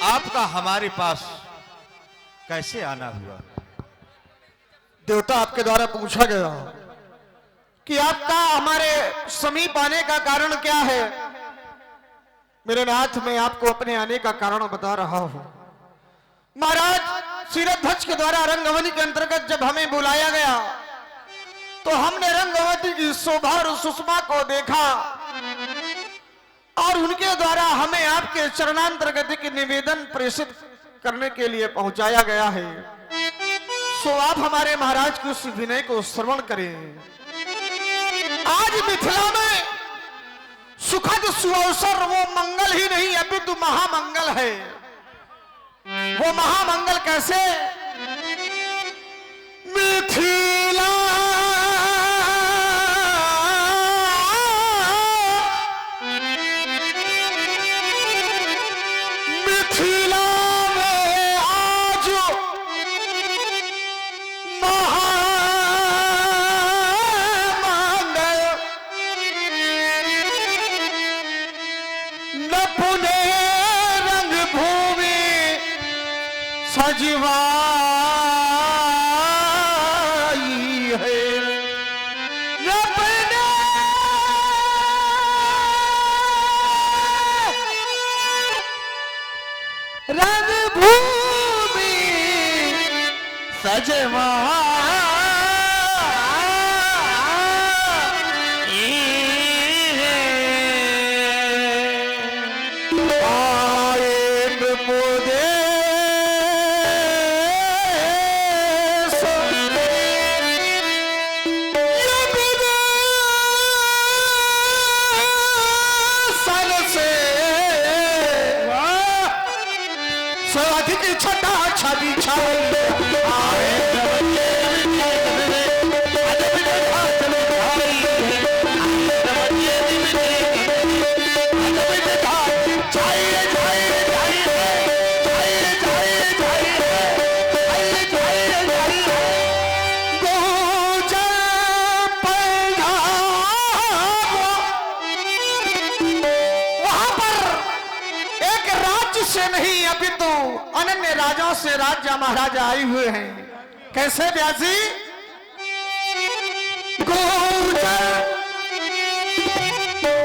Speaker 8: आपका हमारे पास कैसे आना हुआ?
Speaker 1: देवता आपके द्वारा पूछा गया कि आपका हमारे समीप आने का कारण क्या है। मेरे नाथ, मैं आपको अपने आने का कारण बता रहा हूं। महाराज शिरोध्वज के द्वारा रंगवनी के अंतर्गत जब हमें बुलाया गया तो हमने रंगवती की शोभा और सुषमा को देखा और उनके द्वारा हमें आपके चरणांतर्गत की निवेदन प्रेषित करने के लिए पहुंचाया गया है, सो आप हमारे महाराज के उस विनय को श्रवण करें। आज मिथिला में सुखद सुअवसर वो मंगल ही नहीं अपितु महामंगल है। वो महामंगल कैसे? मिथिला मिथिला में आज महामंगल न पुणे रंग भूमि सजवाई है, न पुणे रंग भूमि अधिक छटा छवि से नहीं अपितु अनन्य राजाओं से राजा महाराजा आए हुए हैं। कैसे व्यासी?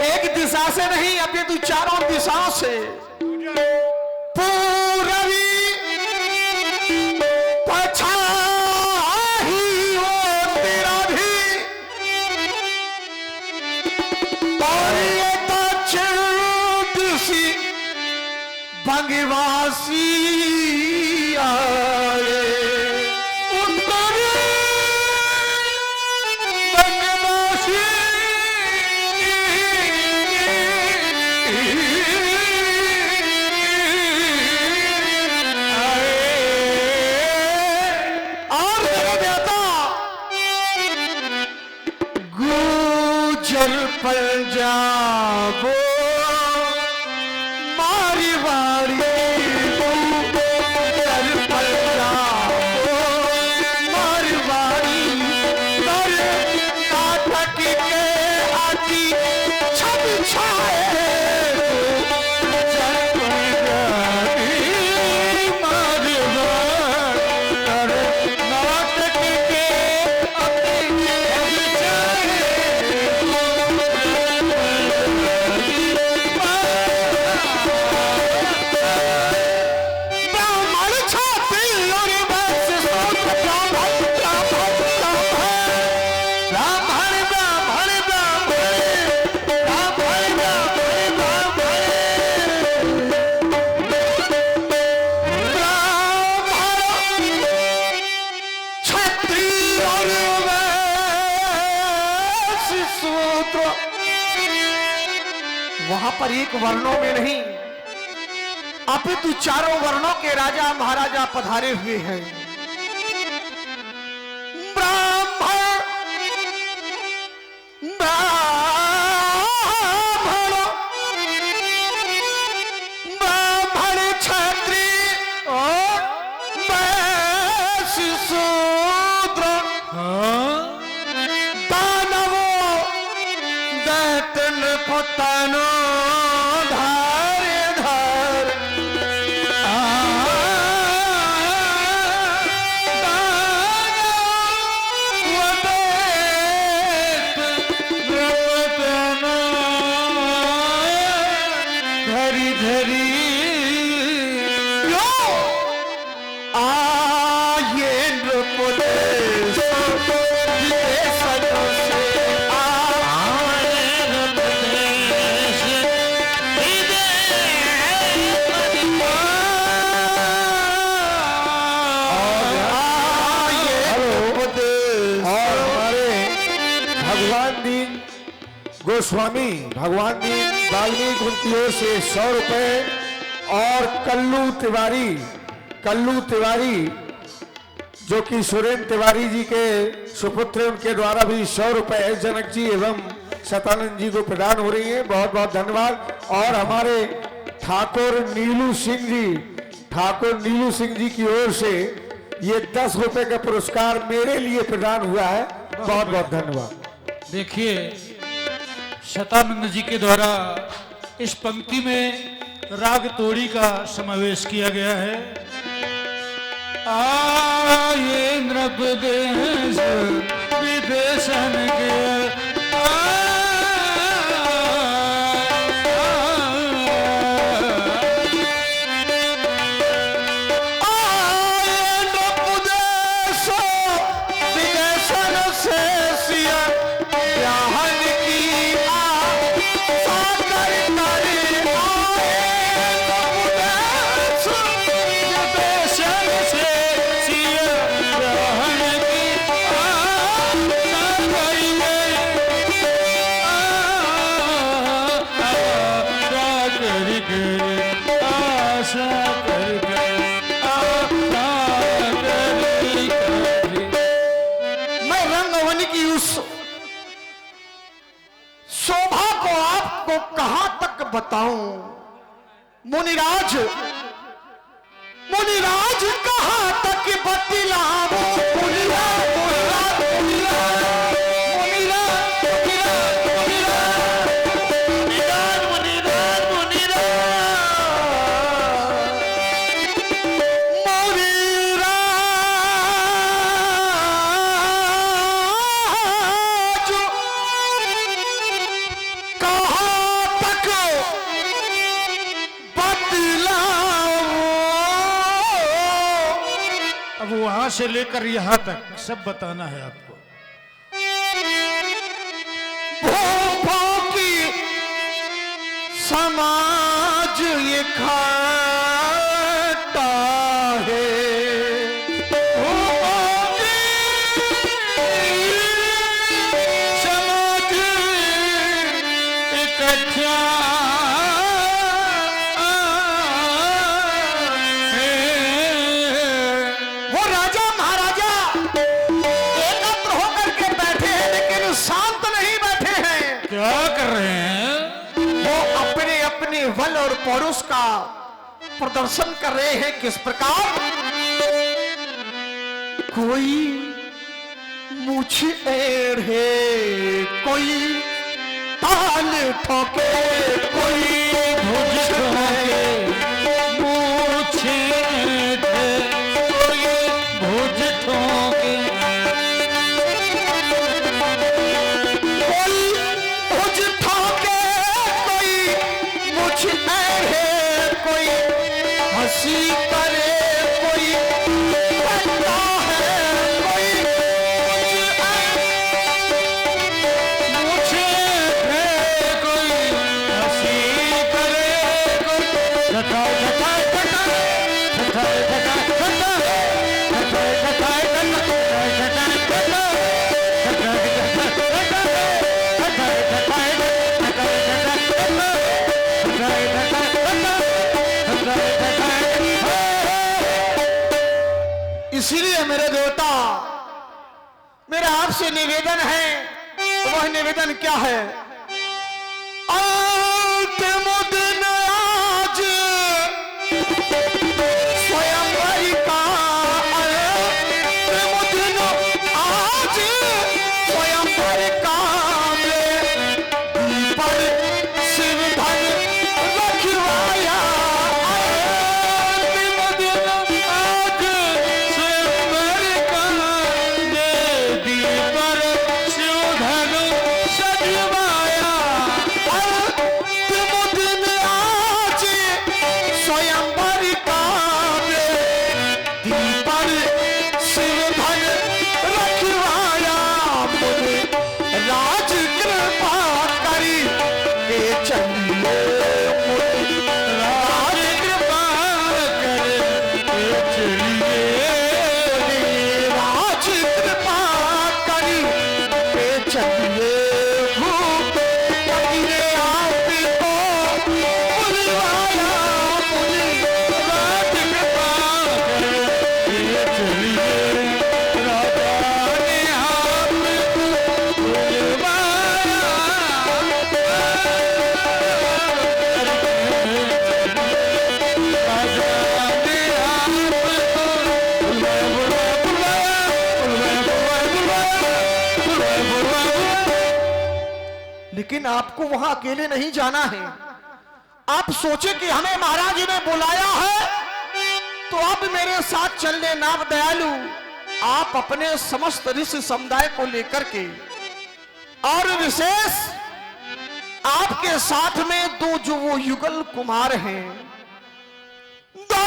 Speaker 1: एक दिशा से नहीं अपितु चारों दिशाओं से, पूर्वी पछाही तेरा भी और ये दक्षिण दिशी बंगवासी आए, उत्तर बंगवासी आए। और मेरे बेटा गुजर पंजाब वहां पर एक वर्णों में नहीं अपितु चारों वर्णों के राजा महाराजा पधारे हुए हैं। ब्राह्मण क्षत्रिय और वैश्य शूद्र, दानवो दैतन पतनो
Speaker 2: गोस्वामी भगवान जी वाल्मीकि उनकी ओर से 100 रुपए और कल्लू तिवारी जो कि सुरेंद्र तिवारी जी के सुपुत्र उनके द्वारा भी 100 रुपए जनक जी एवं सतानंद जी को प्रदान हो रही है। बहुत बहुत धन्यवाद। और हमारे ठाकुर नीलू सिंह जी की ओर से ये 10 रुपए का पुरस्कार मेरे लिए प्रदान हुआ है। बहुत बहुत धन्यवाद।
Speaker 4: देखिए शतानंद जी के द्वारा इस पंक्ति में राग तोड़ी का समावेश किया गया है। आये नृप देश विदेशन के
Speaker 1: बताऊं मुनिराज कहां तक बतलाऊं
Speaker 4: से लेकर यहां तक सब बताना है आपको।
Speaker 1: भूखों की समाज ये खाता है, समाज इकट्ठा बल और पौरुष का प्रदर्शन कर रहे हैं। किस प्रकार कोई मुझ एढ़े, कोई ताल ठोके, कोई मुझ ठोके, मुझ एढ़े, कोई मुझ ठोके, हंसी करे कोई बनता है, कोई मुझे कोई हंसी करे, इसीलिए मेरे देवता, मेरा आपसे निवेदन है। वह निवेदन क्या है? अंतिम दिन आज स्वयंवर का, अंतिम दिन आज स्वयंवर का, पर शिव धन रखवाया। पर शिव धन सजवाया।
Speaker 2: लेकिन आपको वहां अकेले नहीं जाना है। आप सोचे कि हमें महाराज जी ने बुलाया है तो अब मेरे साथ चलने नाम दयालु। आप अपने समस्त ऋषि समुदाय को लेकर के और विशेष आपके साथ में दो जो वो युगल कुमार हैं, दो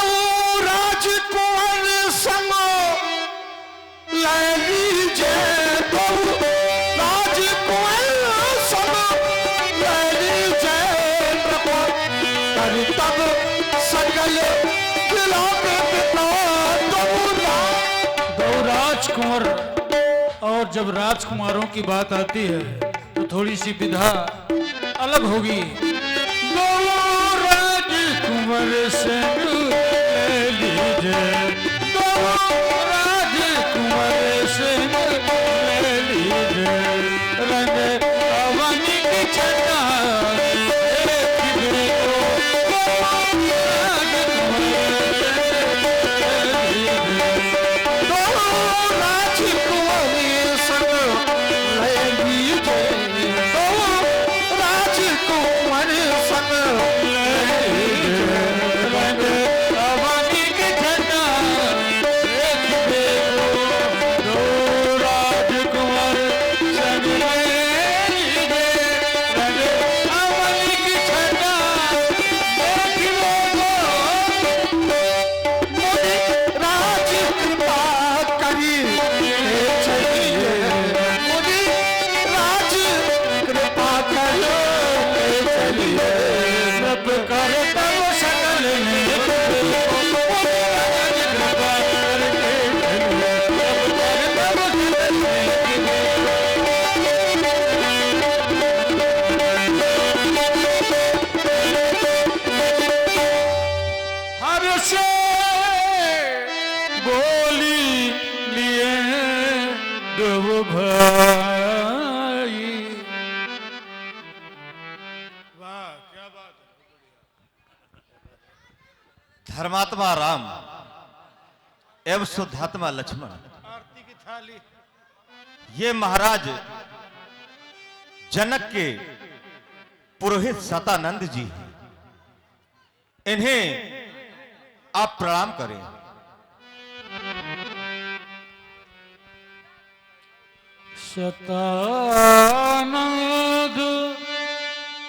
Speaker 2: राजकुमार संग ले लीजिए, दो राजकुमार संग ले लीजिए, तब सकल
Speaker 4: दो राजकुमार। और जब राजकुमारों की बात आती है तो थोड़ी सी विधा अलग होगी। दो राजकुमार से ले लीजिए, दो राजकुमार से ले लीजिए, रंग अवनी की छटा
Speaker 8: धर्मात्मा राम एवं शुद्धात्मा लक्ष्मण, ये महाराज जनक के पुरोहित सतानंद जी हैं। इन्हें आप प्रणाम करें।
Speaker 4: सतानंद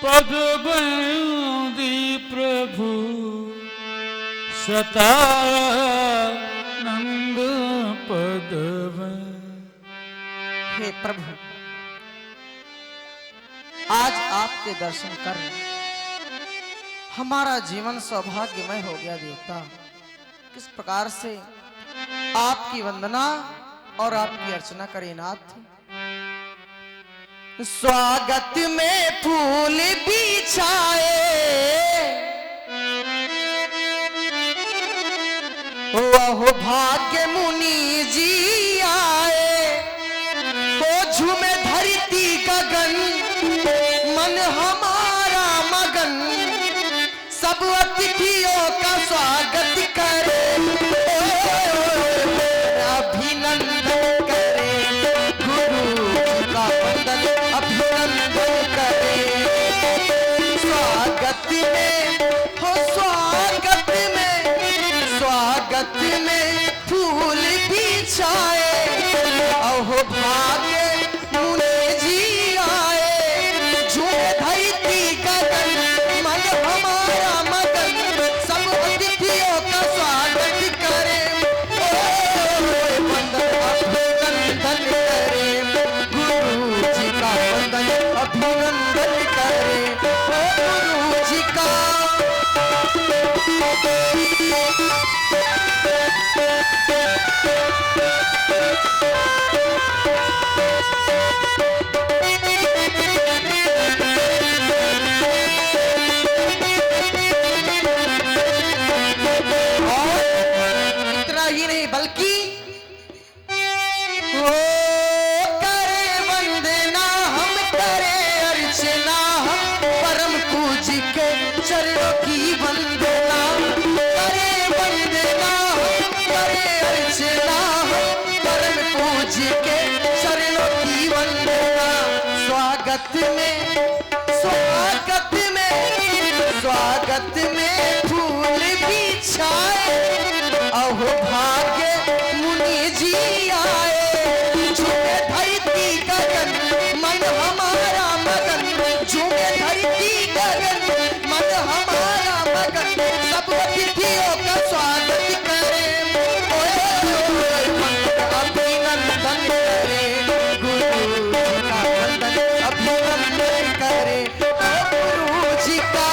Speaker 4: पद बंदी प्रभु, सतानंद पद।
Speaker 1: हे प्रभु, आज आपके दर्शन कर हमारा जीवन सौभाग्यमय हो गया देवता। किस प्रकार से आपकी वंदना और आपकी अर्चना करें नाथ। स्वागत में फूल बिछाए, वह भाग्य मुनि जी आए, तो झूमे धरती गगन, मन हमारा मगन, सब अतिथियों का स्वागत करे, अभिनंदन करे, गुरु का वंदन अभिनंदन करे। स्वागत में हो स्वागत में, स्वागत में फूल बिछाए, अहो भाग्य मुनि जी आए, झूमे धरती गगन, मन हमारा मगन, सब अतिथियों का स्वागत करे, वंदन अभिनंदन करे, गुरु जी का वंदन अभिनंदन करे, गुरु जी का। इतना ही नहीं बल्कि ओ करे वंदना हम, करे अर्चना हम, परम पूज्य के चरणों की वंदना, करे वंदना हम, करे अर्चना हम, परम पूज्य के चरणों की वंदना। स्वागत में स्वागत में फूल बिछाए, अहो भाग्य मुनि जी आए। झूमे धरती गगन मन हमारा मगन, झूमे धरती गगन मन हमारा मगन, सब अतिथियों का स्वागत करे, अभिनंदन करे, गुरु जी का वंदन अभिनंदन करे, गुरु जी का।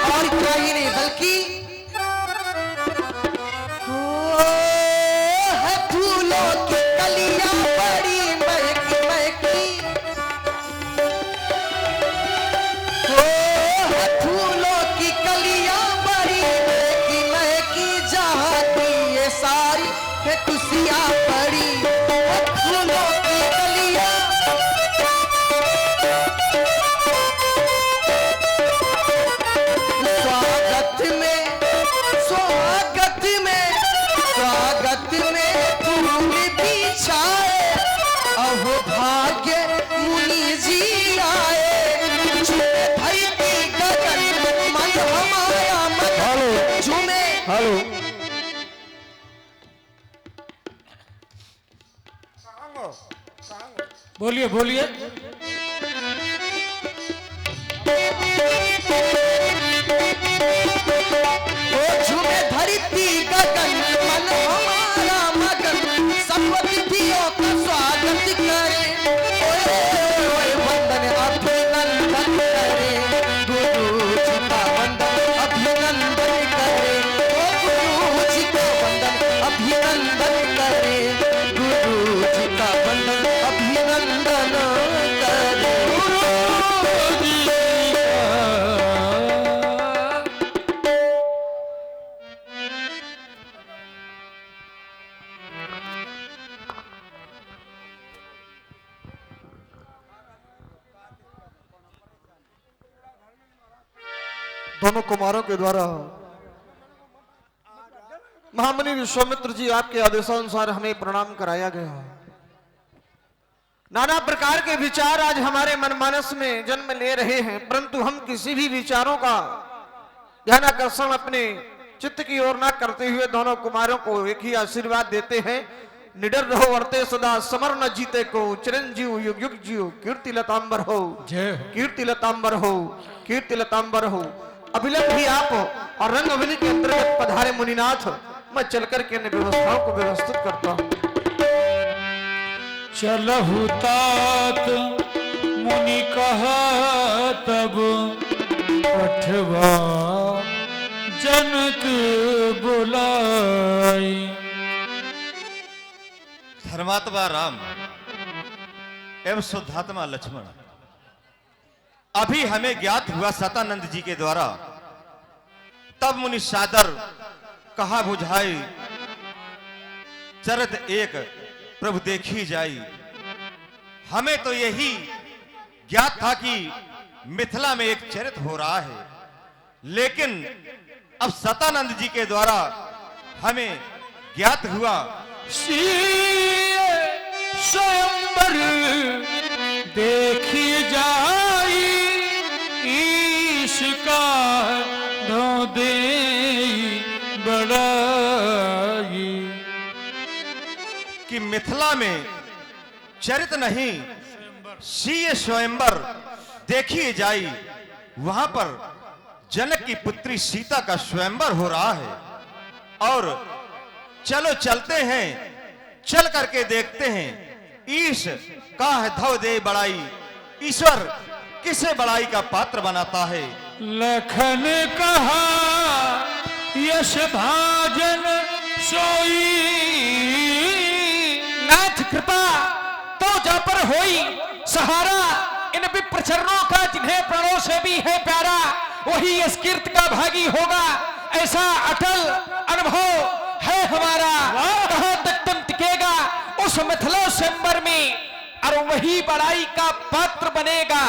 Speaker 1: और क्या ही नहीं बल्कि है फूलों की कलियां बड़ी महकी महकी, है फूलों की कलियां बड़ी महकी महकी, जहाँ की ये सारी है खुशियां पड़ी, है फूलों की कलियां। स्वागत में स्वागत में स्वागत में फूल बिछाए, अहो भाग्य मुनि जी आए। झूमे धरती गगन मन हमारा मगन, झूमे।
Speaker 2: हेलो
Speaker 4: बोलिए बोलिए।
Speaker 1: ओ झूमे धरती गगन मन हमारा मगन, सब अतिथियों का स्वागत करे, ओए वंदन अभिनंदन करे, गुरु जी का वंदन अभिनंदन करे, ओ गुरु जी का वंदन अभिनंदन करे, गुरु जी का वंदन अभिनंदन करे, गुरु जी का।
Speaker 9: दोनों कुमारों के द्वारा महामुनि विश्वामित्र जी आपके आदेशानुसार हमें प्रणाम कराया गया। नाना प्रकार के विचार आज हमारे मनमानस में जन्म ले रहे हैं, परंतु हम किसी भी विचारों का ध्यान आकर्षण अपने चित्त की ओर न करते हुए दोनों कुमारों को एक ही आशीर्वाद देते हैं। निडर रहो वर्ते सदा, समर न जीते को, चिरंजीव युग युग जियो, कीर्ति लतांबर हो, कीर्ति लतांबर हो, कीर्ति लतांबर हो। अभिलंब भी आप और रंग अभिनय के अंतर्गत पधारे मुनिनाथ, मैं चल करके इन व्यवस्थाओं को व्यवस्थित करता हूँ।
Speaker 4: चलहु तात मुनि कहा तब, पठवा जनक बुलाई।
Speaker 8: धर्मात्मा राम एवं शुद्धात्मा लक्ष्मण, अभी हमें ज्ञात हुआ सतानंद जी के द्वारा, तब मुनि सादर कहा बुझाई, चरत एक प्रभु देखी जाई। हमें तो यही ज्ञात था कि मिथिला में एक चरित हो रहा है, लेकिन अब सतानंद जी के द्वारा हमें ज्ञात हुआ
Speaker 4: स्वयंवर देखी जाई, ईश का धो दे बड़ाई।
Speaker 8: कि मिथिला में चरित नहीं सीय स्वयंवर देखी जाई, वहां पर जनक की पुत्री सीता का स्वयंवर हो रहा है। और चलो चलते हैं, चल करके देखते हैं ईश का है धव दे बड़ाई, ईश्वर किसे बड़ाई का पात्र बनाता है।
Speaker 4: लखन कहा यश भाजन सोई,
Speaker 3: नाथ कृपा तो जा पर होई सहारा, इन विप्र चरणों का जिन्हें प्राणों से भी है प्यारा, वही इस कीर्त का भागी होगा। ऐसा अटल अनुभव है हमारा, कहां तक तुम टिकेगा उस मिथिला स्वयंवर में, और वही बड़ाई का पात्र बनेगा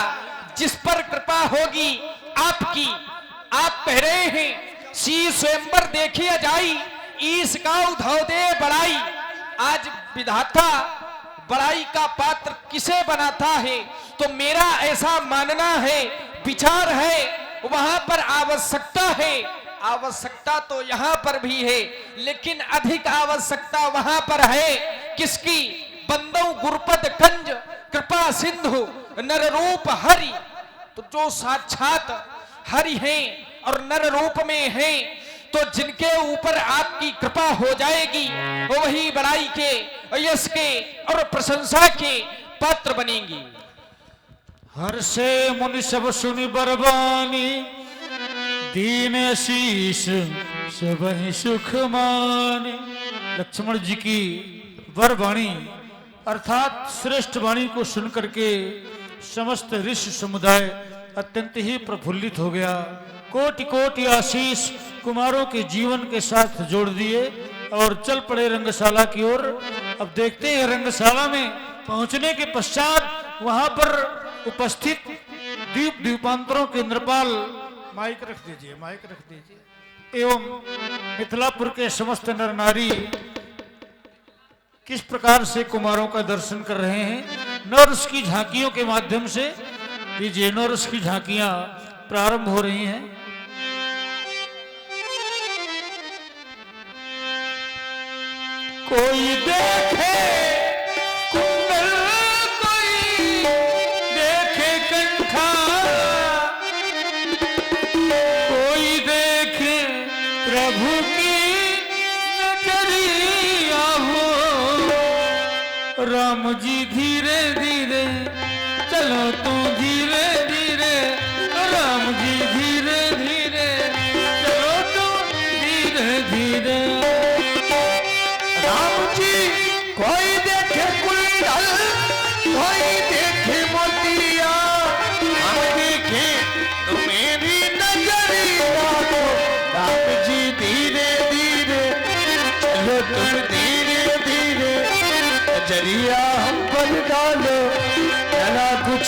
Speaker 3: जिस पर कृपा होगी आपकी। आप कह रहे हैं सी स्वयंवर देखिए जाई, ईस का उधव दे बड़ाई। आज विधाता बड़ाई का पात्र किसे बनाता है, तो मेरा ऐसा मानना है, विचार है, वहां पर आवश्यकता है। आवश्यकता तो यहां पर भी है, लेकिन अधिक आवश्यकता वहां पर है किसकी? बंदौ गुरपद कंज कृपा सिंधु नर रूप हरि। तो जो साक्षात हरि हैं और नर रूप में हैं, तो जिनके ऊपर आपकी कृपा हो जाएगी वही बड़ाई के, यश के और प्रशंसा के पात्र बनेंगी।
Speaker 4: हर से मुनि सब सुनि बरबानी, दीन आशीष सब ही सुख माने। लक्ष्मण जी की वरवाणी अर्थात श्रेष्ठ वाणी को सुन करके समस्त ऋषि समुदाय अत्यंत ही प्रफुल्लित हो गया। कोटि कोटि आशीष कुमारों के जीवन के साथ जोड़ दिए और चल पड़े रंगशाला की ओर। अब देखते हैं रंगशाला में पहुंचने के पश्चात वहां पर उपस्थित द्वीप द्वीपांतरों के नृपाल, माइक रख दीजिए, माइक रख दीजिए, एवं मिथिलापुर के समस्त नर नारी किस प्रकार से कुमारों का दर्शन कर रहे हैं। नौरस की झांकियों के माध्यम से लीजिए, नौरस की झांकियां प्रारंभ हो रही हैं। कोई देखे कुंडल, कोई देखे कंठा, कोई देखे प्रभु की नजरिया हो। राम जी धीरे धीरे चलो, तू धीरे धीरे, राम जी धीरे धीरे चलो, तू धीरे धीरे।
Speaker 7: राम जी कोई देखे कुंडल, कोई देखे मोतिया, हम देखे तो मेरी नजरिया को। राम जी धीरे धीरे चलो, तुम धीरे धीरे, नजरिया हम पर डालो, जरा कुछ